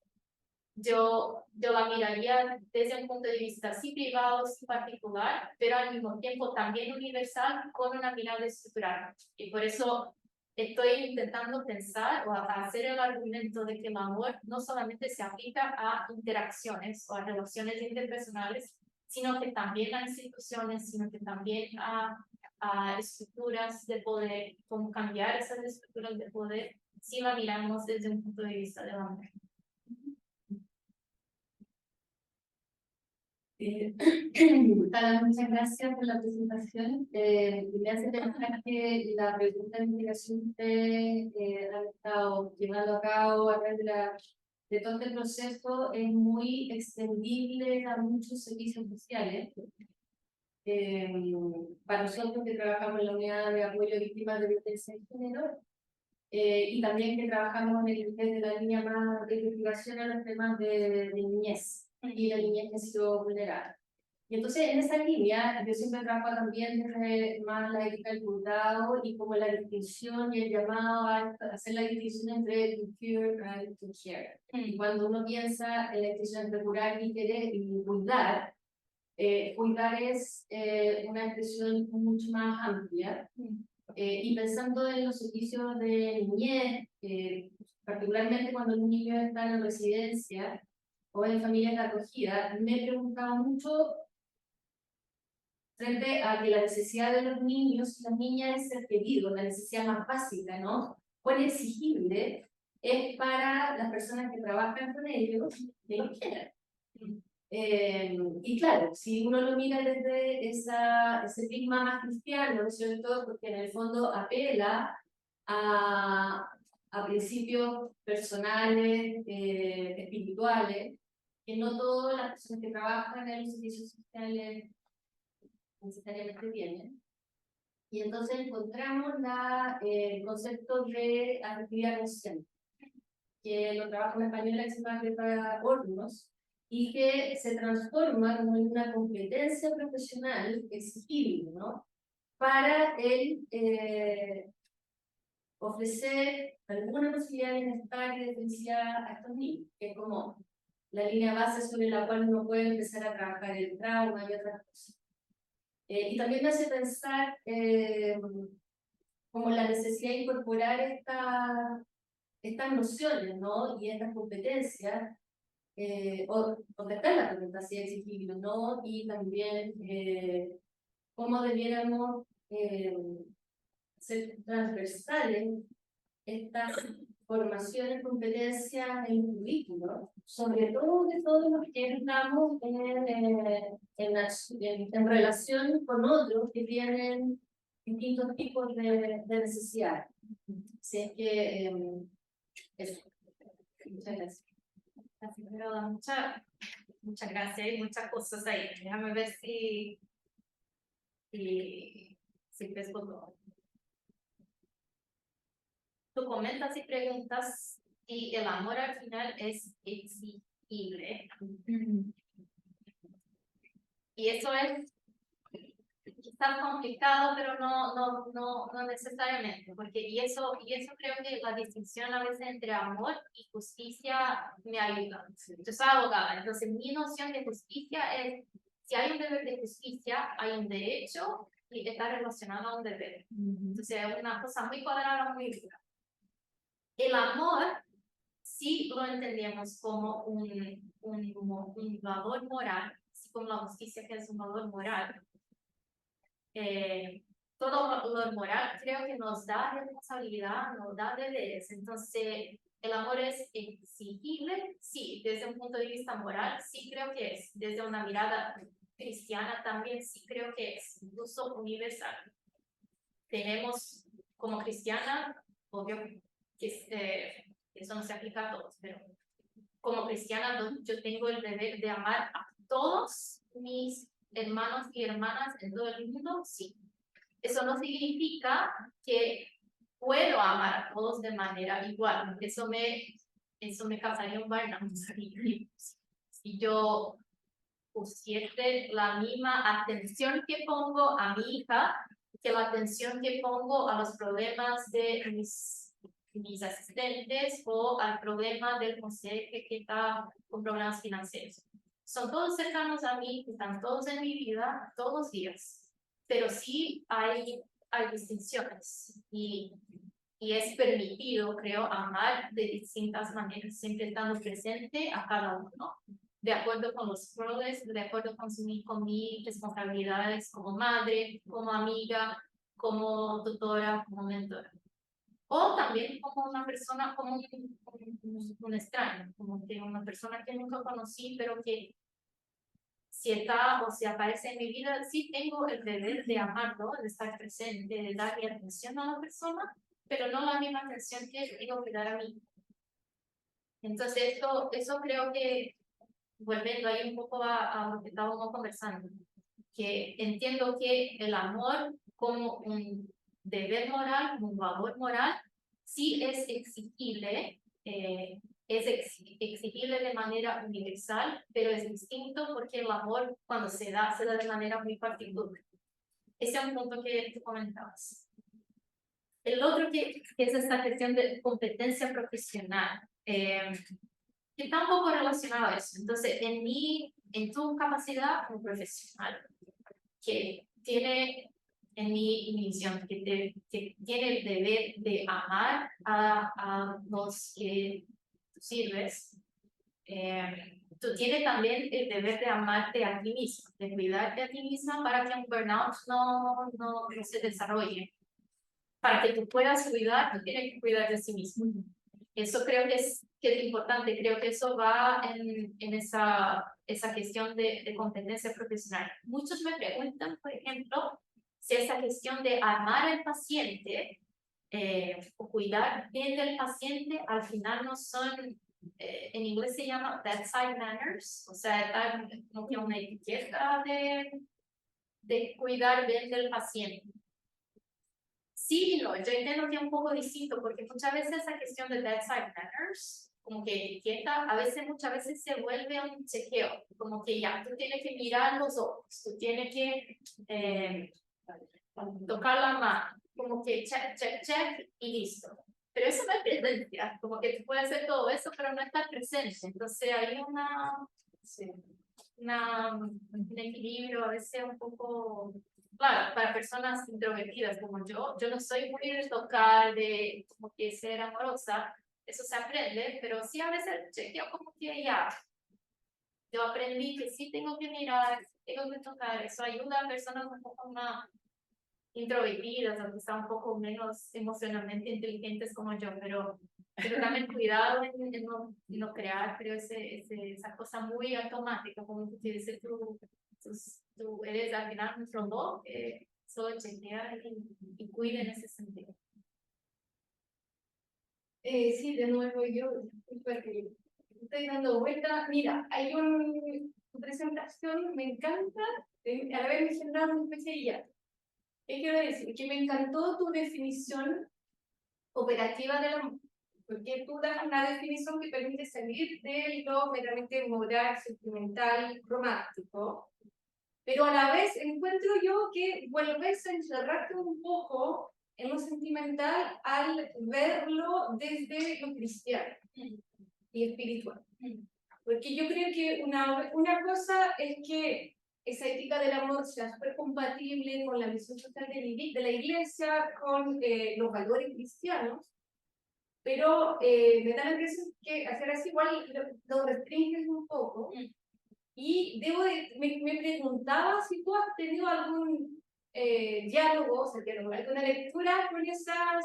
yo la miraría desde un punto de vista sí privado, sí particular, pero al mismo tiempo también universal con una mirada estructural. Y por eso estoy intentando pensar o hacer el argumento de que el amor no solamente se aplica a interacciones o a relaciones interpersonales, sino que también a instituciones, sino que también a estructuras de poder, cómo cambiar esas estructuras de poder si la miramos desde un punto de vista del amor. Muchas gracias por la presentación. Me hace pensar que la pregunta de investigación que han estado llevando a cabo a través de todo este proceso es muy extendible a muchos servicios sociales. Para nosotros que trabajamos en la unidad de apoyo a víctimas de violencia de género, y también que trabajamos desde la línea más de investigación a los temas de niñez y la niñez que ha sido vulnerada. Y entonces en esa línea yo siempre trabajo también desde más la ética del cuidado y como la distinción y el llamado a hacer la distinción entre to cure y to care. Y cuando uno piensa en la distinción entre curar y querer y cuidar, cuidar es una expresión mucho más amplia. Y pensando en los servicios de niñez, particularmente cuando un niño está en residencia o en familias de acogida, me he preguntado mucho frente a que la necesidad de los niños y las niñas es ser queridos, la necesidad más básica, ¿no? Cuán exigible es para las personas que trabajan con ellos que los quieran. Y claro, si uno lo mira desde ese prisma más cristiano, ¿no es cierto? Porque en el fondo apela a principios personales, espirituales, que no todas las personas que trabajan en los servicios sociales necesariamente tienen. Y entonces encontramos el concepto de actividad consciente, que lo trabaja una española que se llama Greta Hornos, y que se transforma como en una competencia profesional exigible, ¿no? Para el ofrecer alguna posibilidad de bienestar y de felicidad a estos niños, que es como la línea base sobre la cual uno puede empezar a trabajar el trauma y otras cosas. Y también me hace pensar como la necesidad de incorporar estas nociones, ¿no? Y estas competencias, o de la representación exigible, ¿no? Y también cómo debiéramos ser transversales estas formaciones, competencias en el currículo, sobre todo de todos los que estamos en relación con otros que tienen distintos tipos de necesidades. Así es que eso. Muchas gracias. Así que da muchas gracias y muchas cosas ahí. Déjame ver si respondo. Tú comentas y preguntas si el amor al final es exigible. Y eso es quizás complicado, pero no necesariamente, porque y eso creo que la distinción a veces entre amor y justicia me ayuda. Yo soy abogada, entonces mi noción de justicia es, si hay un deber de justicia, hay un derecho y está relacionado a un deber. Entonces es una cosa muy cuadrada, muy dura. El amor sí lo entendemos como un valor moral, así como la justicia que es un valor moral. Todo valor moral creo que nos da responsabilidad, nos da deberes. Entonces, ¿el amor es exigible? Sí, desde un punto de vista moral, sí creo que es. Desde una mirada cristiana también sí creo que es, incluso universal. Tenemos como cristiana, obvio que eso no se aplica a todos, pero como cristiana yo tengo el deber de amar a todos mis hermanos y hermanas en todo el mundo, sí. Eso no significa que puedo amar a todos de manera igual. Eso me causaría un burnout. Si yo pusiese la misma atención que pongo a mi hija, que la atención que pongo a los problemas de mis asistentes o al problema del consejo que está con problemas financieros. Son todos cercanos a mí, están todos en mi vida, todos los días, pero sí hay distinciones y es permitido, creo, amar de distintas maneras, siempre estando presente a cada uno, de acuerdo con los roles, de acuerdo con mis responsabilidades como madre, como amiga, como tutora, como mentora. O también como una persona, como un extraño, como que una persona que nunca conocí, pero que si está o si aparece en mi vida, sí tengo el deber de amarlo, de estar presente, de darle atención a la persona, pero no la misma atención que tengo que dar a mí. Entonces, eso creo que, volviendo ahí un poco a lo que estábamos conversando, que entiendo que el amor como un deber moral, como un valor moral, sí es exigible, es exigible de manera universal, pero es distinto porque el amor cuando se da de manera muy particular. Ese es un punto que tú comentabas. El otro que es esta cuestión de competencia profesional, que está un poco relacionado a eso. Entonces, en tu capacidad como profesional, que tiene en mi misión, que tiene el deber de amar a los que tú sirves, tú tienes también el deber de amarte a ti mismo, de cuidarte a ti misma para que un burnout no se desarrolle. Para que tú puedas cuidar, tú tienes que cuidar de sí mismo. Eso creo que es importante, creo que eso va en esa cuestión de competencia profesional. Muchos me preguntan, por ejemplo, si esa cuestión de amar al paciente o cuidar bien del paciente al final no son, en inglés se llama bedside manners, o sea, está como que una etiqueta de cuidar bien del paciente. Sí y no, yo entiendo que es un poco distinto porque muchas veces esa cuestión de bedside manners, como que etiqueta, muchas veces se vuelve un chequeo, como que ya, tú tienes que mirar los ojos, tú tienes que tocar la mano, como que check, check, check y listo. Pero eso no es presencia, como que tú puedes hacer todo eso, pero no estar presente. Entonces hay un equilibrio a veces un poco, claro, para personas introvertidas como yo no soy muy de tocar, de como que ser amorosa, eso se aprende, pero sí a veces chequeo como que ya, yo aprendí que sí tengo que mirar, tengo que tocar, eso ayuda a personas un poco más introvertidas o quizá un poco menos emocionalmente inteligentes como yo, pero también cuidado en no crear, pero esa cosa muy automática, como tú dices, tú eres al final un robot que solo chequea y cuida en ese sentido. Sí, de nuevo yo, porque estoy dando vuelta. Mira, hay tu presentación, me encanta, a la vez me genera una especie de ya. ¿Qué quiero decir? Que me encantó tu definición operativa del amor, porque tú das una definición que permite salir de lo meramente moral, sentimental, romántico, pero a la vez encuentro yo que vuelves a encerrarte un poco en lo sentimental al verlo desde lo cristiano y espiritual. Porque yo creo que una cosa es que esa ética del amor sea súper compatible con la misión social de la iglesia, con los valores cristianos, pero me da la impresión que hacer así igual lo restringes un poco. Y me preguntaba si tú has tenido algún diálogo, o sea, alguna lectura con esas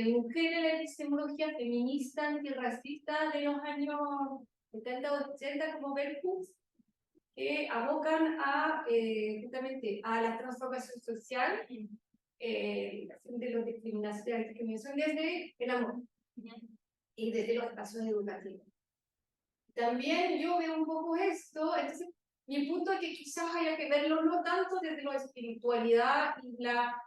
mujeres de la epistemología feminista, antirracista de los años 70 80 como Berkowitz, que abocan justamente a la transformación social, de la discriminación desde el amor y desde los espacios educativos. También yo veo un poco esto, entonces mi punto es que quizás haya que verlo no tanto desde la espiritualidad y la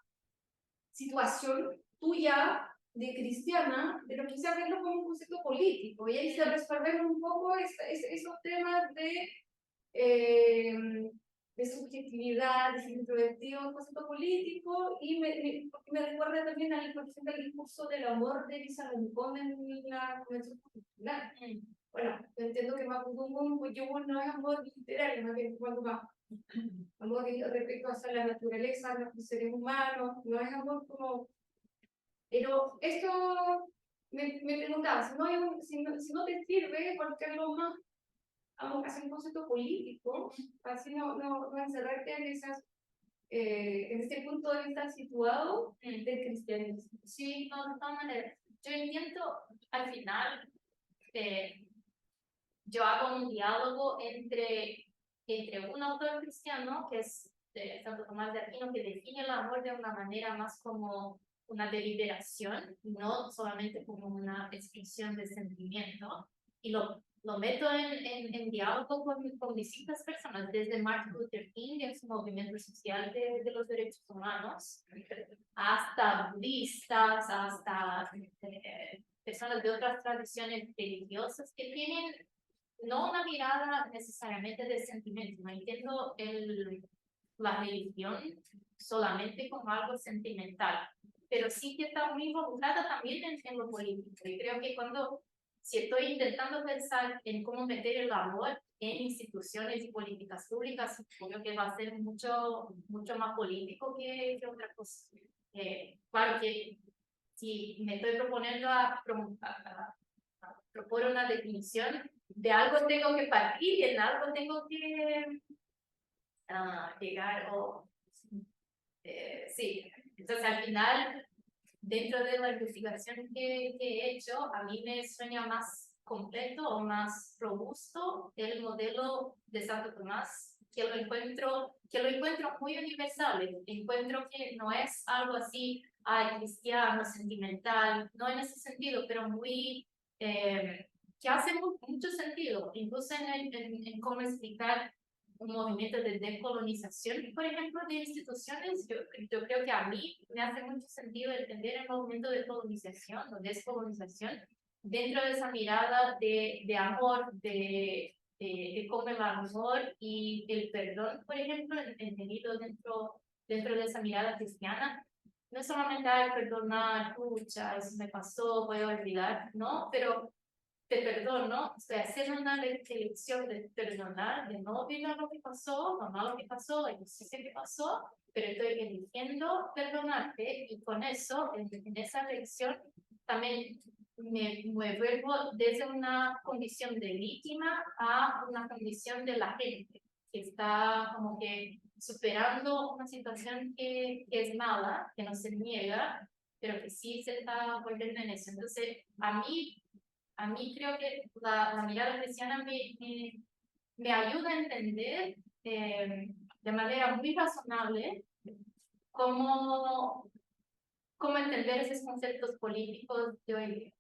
situación tuya de cristiana, pero quizás verlo como un concepto político, y ahí se resuelven un poco esos temas de subjetividad, de ser introvertido, un concepto político, y me recuerda también al, por ejemplo, el discurso del amor de Elisa Rincón en la Convención Constitucional. Bueno, yo entiendo que Mapudungun, pues yo no es amor literario, más bien cuando más amor respecto a la naturaleza, a los seres humanos, no es amor como... Pero esto me preguntaba, si no te sirve colocarlo más hacer un concepto político, así no encerrarte en en este punto de vista situado del cristianismo. Sí, no, de todas maneras. Yo entiendo al final yo hago un diálogo entre un autor cristiano, que es Santo Tomás de Aquino, que define el amor de una manera más como una deliberación, no solamente como una expresión de sentimiento, y lo meto en diálogo con distintas personas, desde Martin Luther King en su movimiento social de los derechos humanos, hasta budistas, hasta personas de otras tradiciones religiosas que tienen no una mirada necesariamente de sentimiento, no entiendo la religión solamente como algo sentimental, pero sí que está muy involucrada también en lo político. Y creo que si estoy intentando pensar en cómo meter el amor en instituciones y políticas públicas, creo que va a ser mucho más político que otra cosa. Claro que si me estoy proponiendo a proponer una definición, de algo tengo que partir y en algo tengo que llegar sí. Entonces al final dentro de la investigación que he hecho, a mí me suena más completo o más robusto el modelo de Santo Tomás, que lo encuentro muy universal. Encuentro que no es algo así, cristiano, sentimental, no en ese sentido, pero muy, que hace mucho sentido, incluso en cómo explicar un movimiento de decolonización, por ejemplo, de instituciones. Yo creo que a mí me hace mucho sentido entender el movimiento de colonización o descolonización dentro de esa mirada de amor, de cómo el amor y el perdón, por ejemplo, entendido dentro de esa mirada cristiana. No es solamente perdonar, pucha, eso me pasó, voy a olvidar, ¿no? Pero te perdono, o sea, hacer una elección de perdonar, de no olvidar lo que pasó, lo malo que pasó, la injusticia que pasó, pero estoy eligiendo perdonarte y con eso, en esa elección, también me vuelvo desde una condición de víctima a una condición de la gente que está como que superando una situación que es mala, que no se niega, pero que sí se está volviendo en eso. Entonces, a mí creo que la mirada cristiana me ayuda a entender de manera muy razonable cómo, cómo entender esos conceptos políticos de hoy día.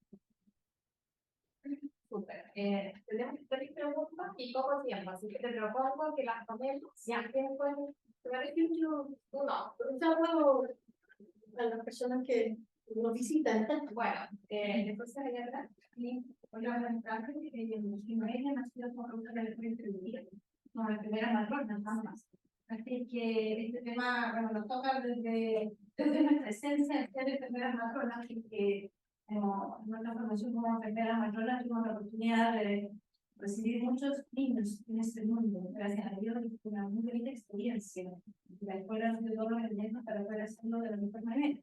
Súper. Tenemos 3 preguntas y poco tiempo, así que te propongo que las tomemos ya que después, por ejemplo, uno. A las personas que nos visitan. Bueno, después se agarra y Bueno, la verdad es que ella nació por ruta del frente de vida, como la primera matrona, nada más. Así que este tema, bueno, nos toca desde nuestra esencia de ser enfermeras matronas, así que nuestra formación como enfermeras matronas tuvimos la oportunidad de recibir muchos niños en este mundo, gracias a Dios, una muy bonita experiencia. La escuela nos dio todos los elementos para poder hacerlo de la mejor manera.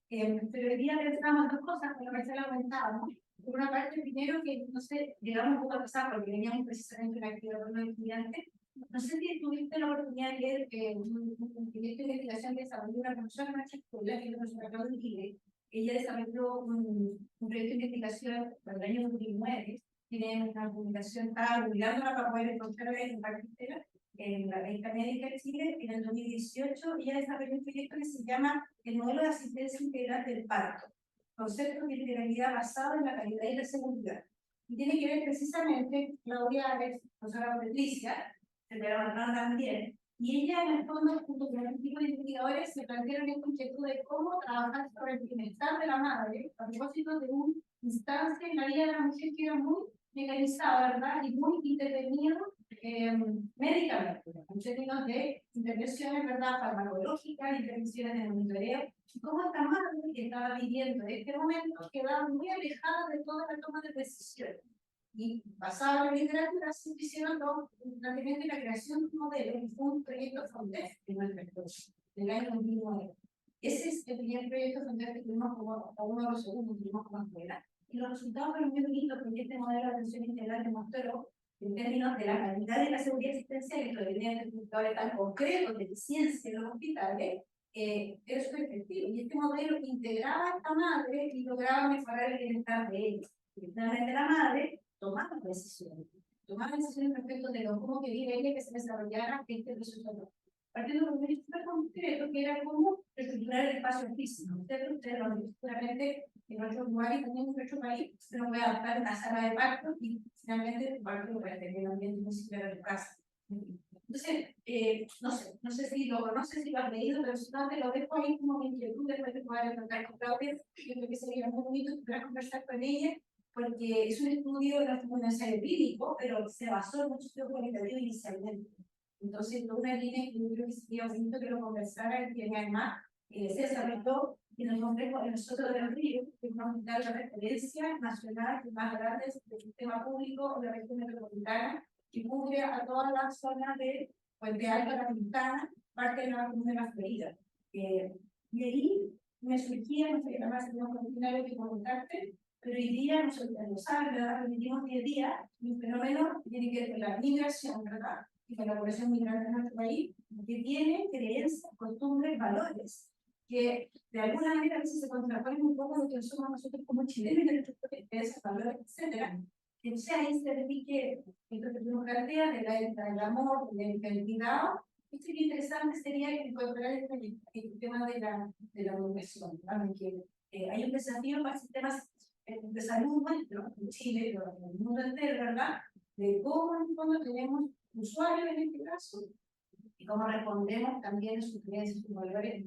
Pero hoy día pensamos dos cosas, como Marcela comentaba, ¿no? Por una parte, primero que, no sé, llegamos un poco a pasar porque veníamos precisamente una actividad con los estudiantes. No sé si tuviste la oportunidad de leer un proyecto de investigación que desarrolló una profesora en nuestra escuela, que es la profesora Claudia Chile. Ella desarrolló un proyecto de investigación para el año 2009. Tiene una publicación, estaba publicándola para poder encontrar en la cartera, en la revista Médica de Chile, en el 2018. Ella desarrolló un proyecto que se llama el modelo de asistencia integral del parto, conceptos de integralidad basado en la calidad y la seguridad. Y tiene que ver precisamente, Claudia es profesora Patricia, enfermera matrona también, y ella en el fondo, junto con un equipo de investigadores, se plantearon el concepto de cómo trabajar sobre el bienestar de la madre a propósito de una instancia en la vida de la mujer que era muy mecanizada, ¿verdad? Y muy intervenido médicamente, en términos de intervenciones, ¿verdad? Farmacológicas, intervenciones de monitoreo, y cómo esta madre que estaba viviendo en este momento quedaba muy alejada de toda la toma de decisiones. Y basado en la literatura, se hicieron prácticamente la creación de un modelo, que fue un proyecto FONDEF, del año 2009. Ese es el primer proyecto FONDEF que tuvimos como, o uno de los segundos que tuvimos como escuela. Y los resultados fueron muy bonitos porque este modelo de atención integral demostró, en términos de la calidad de la seguridad asistencial, y lo que tenían indicadores tan concretos de eficiencia en los hospitales, es efectivo. Y este modelo integraba a esta madre y lograba mejorar el bienestar de ella. Y finalmente la madre tomaba decisiones respecto de cómo quería ella que se desarrollara este resultado. Partiendo de un hecho concreto que era cómo reestructurar el espacio físico. Ustedes lo ven seguramente en otros lugares, también en nuestro país, se nos puede adaptar una sala de parto y finalmente el parto lo puede tener en un ambiente muy similar a tu casa. Entonces, no sé si lo conoces, si lo has leído, pero si no te lo dejo ahí como inquietud después de poder tratar con Claudia. Yo creo que sería muy bonito poder conversar con ella, porque es un estudio, no es un ensayo empírico, pero se basó en mucho estudio cualitativo inicialmente. Entonces, una línea que yo creo que sería bonito que lo conversara y que además se desarrolló en el complejo de nosotros del Río, que es una unidad de referencia nacional más grande del sistema público de la región metropolitana, que cubre a todas las zonas de Puente Alto, La Pintana, parte de la comuna de Las Floridas. Y ahí me surgía, no sé, además tenemos un itinerario que comentarte, pero hoy día nosotros lo saben, ¿verdad? Repetimos día a día, un fenómeno que tiene que ver con la migración, ¿verdad? Y con la población migrante en nuestro país, que tiene creencias, costumbres, valores que de alguna manera a veces se contraponen un poco lo que somos nosotros como chilenos, de nuestros propios valores, etcétera. Entonces ahí se ve que entonces tenemos cartea de la ética del amor, de la identidad. Esto que interesante sería incorporar el tema de la educación, ¿verdad? Que hay un desafío para sistemas de salud nuestro, en Chile, pero en el mundo entero, ¿verdad? De cómo en el fondo tenemos usuarios en este caso, y cómo respondemos también a sus creencias, sus valores.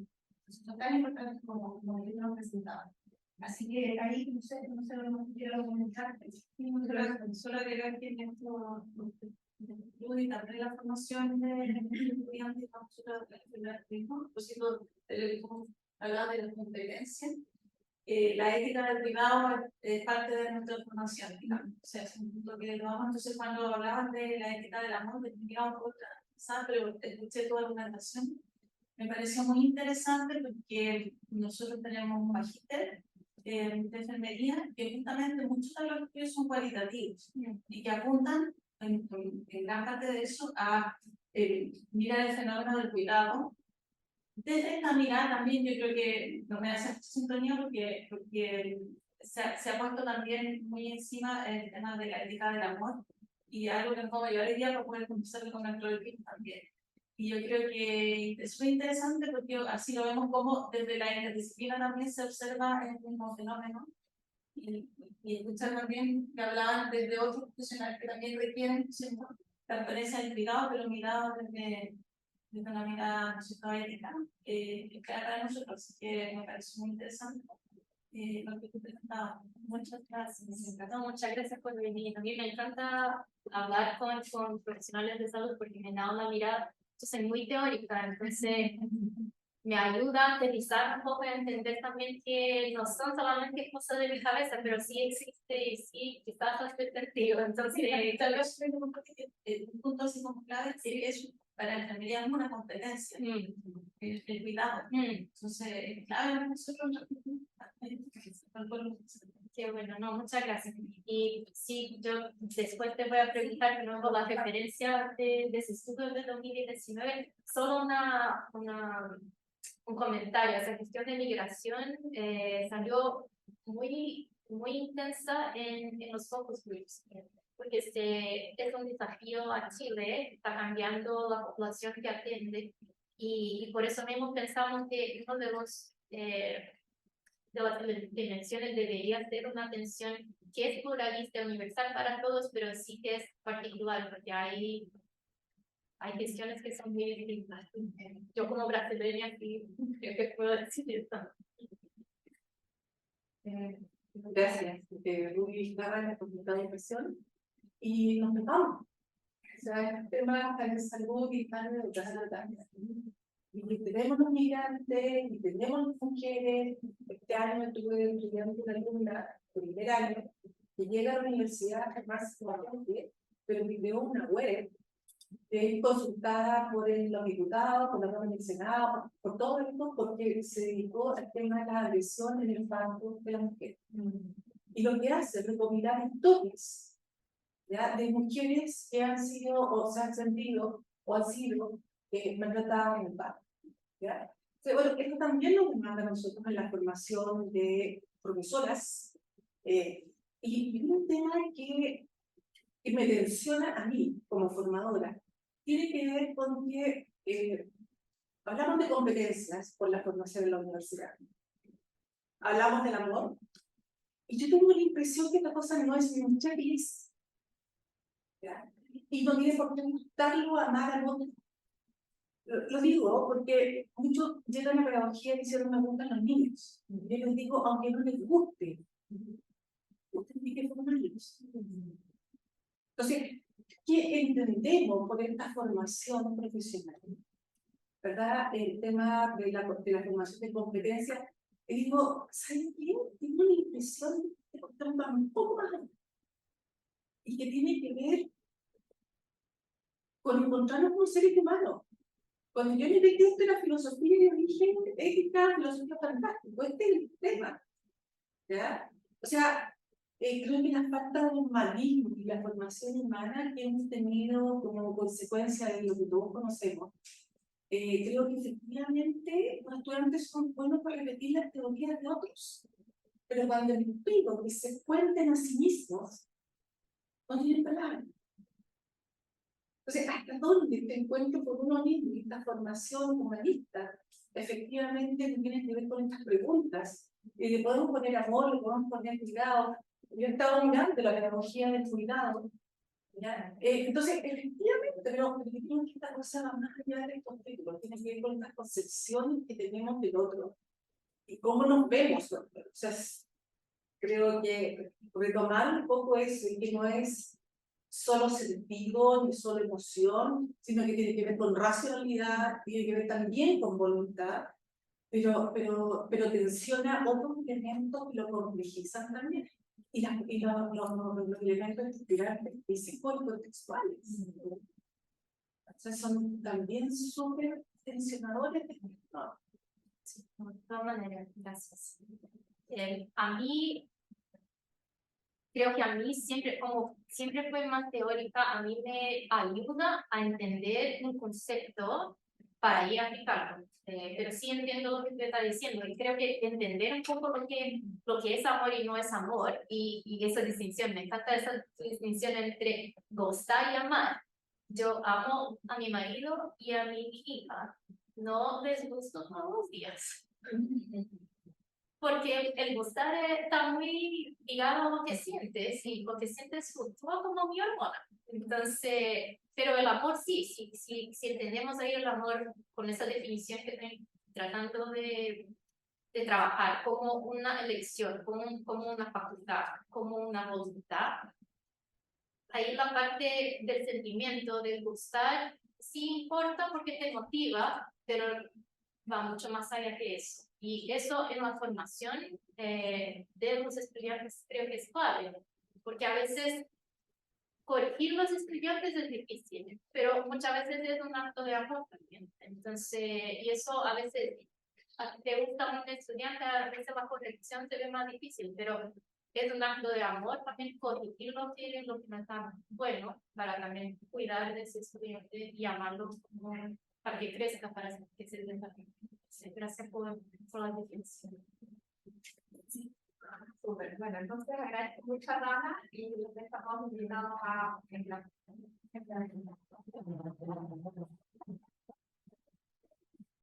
Es tan importante como yo lo presentaba. Así que ahí no sé lo que quiero comentar. Solo agregar que en esto y también la formación de estudiantes, nosotros hablaba de la competencia. La ética del cuidado es parte de nuestra formación, digamos. O sea, es un punto que tomamos. Entonces, cuando hablaban de la ética del amor, tenía un poco pero escuché toda la argumentación. Me pareció muy interesante porque nosotros tenemos un magíster de enfermería que justamente muchos de los estudios son cualitativos y que apuntan en gran parte de eso a mirar el fenómeno del cuidado. Desde esta mirada también yo creo que no me hace mucha sintonía porque se ha puesto también muy encima el tema de la ética del amor y algo que como yo hoy día lo puedo conversar con nuestro equipo también. Y yo creo que es muy interesante porque así lo vemos como desde la interdisciplina también se observa el mismo fenómeno. Y escuchar también que hablaban desde otros profesionales que también requieren la referencia del cuidado, pero mirado desde una mirada ética, claro para nosotros, así que me parece muy interesante lo que tú presentabas. Muchas gracias. No, muchas gracias por venir. A mí me encanta hablar con profesionales de salud porque me da una mirada, yo soy muy teórica, entonces me ayuda a aterrizar un poco y a entender también que no son solamente cosas de mi cabeza, pero sí existe y sí quizás las perspectivas. Entonces, tal vez un punto así como clave es que es para la enfermería es una competencia, el cuidado. Entonces, clave para nosotros. Qué bueno, no, muchas gracias. Y sí, yo después te voy a preguntar de nuevo la referencia de ese estudio de 2019. Solo un comentario. Esa cuestión de migración salió muy intensa en los focus groups, porque es un desafío a Chile, está cambiando la población que atiende, y por eso mismo pensamos que uno de las dimensiones debería ser una atención que es pluralista, universal para todos, pero sí que es particular, porque hay cuestiones que son muy distintas. Yo como brasileña sí creo que puedo decir esto. Gracias, Rubí Barra, la de Impresión. Y nos tocamos. O sea, el tema de salud y de educación. Y tenemos los migrantes, y tenemos las mujeres. Este año tuve estudiante una alumna, primer año, que llega a la universidad más fuerte, pero que creó una web consultada por los diputados, por la Cámara del Senado, por todo esto, porque se dedicó al tema de la agresión en el campo de la mujer. Y lo que hace es recopilar historias, ¿ya?, de mujeres que han sido o se han sentido o han sido maltratadas en el campo. ¿Ya? Entonces, bueno, esto también nos demanda a nosotros en la formación de profesoras, y un tema que me tensiona a mí como formadora tiene que ver con que hablamos de competencias por la formación en la universidad, hablamos del amor, y yo tengo la impresión que esta cosa no es un checklist, ¿ya? Y no tiene por qué gustarlo, amar al otro. Lo digo porque muchos llegan a pedagogía diciendo me gustan los niños. Yo les digo, aunque no les guste, ustedes tienen que formar niños. Entonces, ¿qué entendemos por esta formación profesional? ¿Verdad? El tema de la formación de competencias. Y digo, ¿saben qué? Tengo la impresión de que va un poco más allá. Y que tiene que ver con encontrarnos con seres humanos. Cuando yo le detesto la filosofía de origen, ética, filosofía fantástica, este es el tema. ¿Ya? O sea, creo que la falta de humanismo y la formación humana que hemos tenido como consecuencia de lo que todos conocemos, creo que efectivamente nuestro estudiantes son buenos para repetir las teorías de otros. Pero cuando les pido que se cuenten a sí mismos, no tienen palabras. Entonces, ¿hasta dónde te encuentro por uno mismo? Esta formación humanista, efectivamente, tiene que ver con estas preguntas. Y le podemos poner amor, le podemos poner cuidado. Yo he estado mirando la pedagogía del cuidado. ¿Ya? Entonces, efectivamente, pero creo que esta cosa va más allá del conflicto, tiene que ver con las concepciones que tenemos del otro y cómo nos vemos. O sea, creo que retomar un poco eso, y que no es solo sentido ni solo emoción, sino que tiene que ver con racionalidad, tiene que ver también con voluntad, pero tensiona otros elementos que lo complejizan también. Y los elementos estructurales físicos y contextuales. Entonces son también súper tensionadores. No. Sí, de todas maneras, gracias. A mí, creo que a mí siempre, como siempre fue más teórica, a mí me ayuda a entender un concepto para ir a aplicarlo. Pero sí entiendo lo que usted está diciendo y creo que entender un poco lo que es amor y no es amor y esa distinción, me encanta esa distinción entre gustar y amar. Yo amo a mi marido y a mi hija, no les gusto todos los días. Porque el gustar está muy ligado a lo que sientes y lo que sientes fluctúa como mi hormona. Entonces, pero el amor sí, si entendemos ahí el amor con esa definición que estoy tratando de trabajar como una elección, como una facultad, como una voluntad. Ahí la parte del sentimiento, del gustar, sí importa porque te motiva, pero va mucho más allá que eso. Y eso en la formación de los estudiantes creo que es clave, porque a veces corregir los estudiantes es difícil, pero muchas veces es un acto de amor también. Entonces, y eso a veces, a ti te gusta un estudiante, a veces la corrección se ve más difícil, pero es un acto de amor también corregir lo que no está bueno, para también cuidar de ese estudiante y amarlo como, para que crezca, para que se desarrolle. Gracias por la definición. Súper, bueno, entonces agradezco mucho a Dana y les estamos invitados a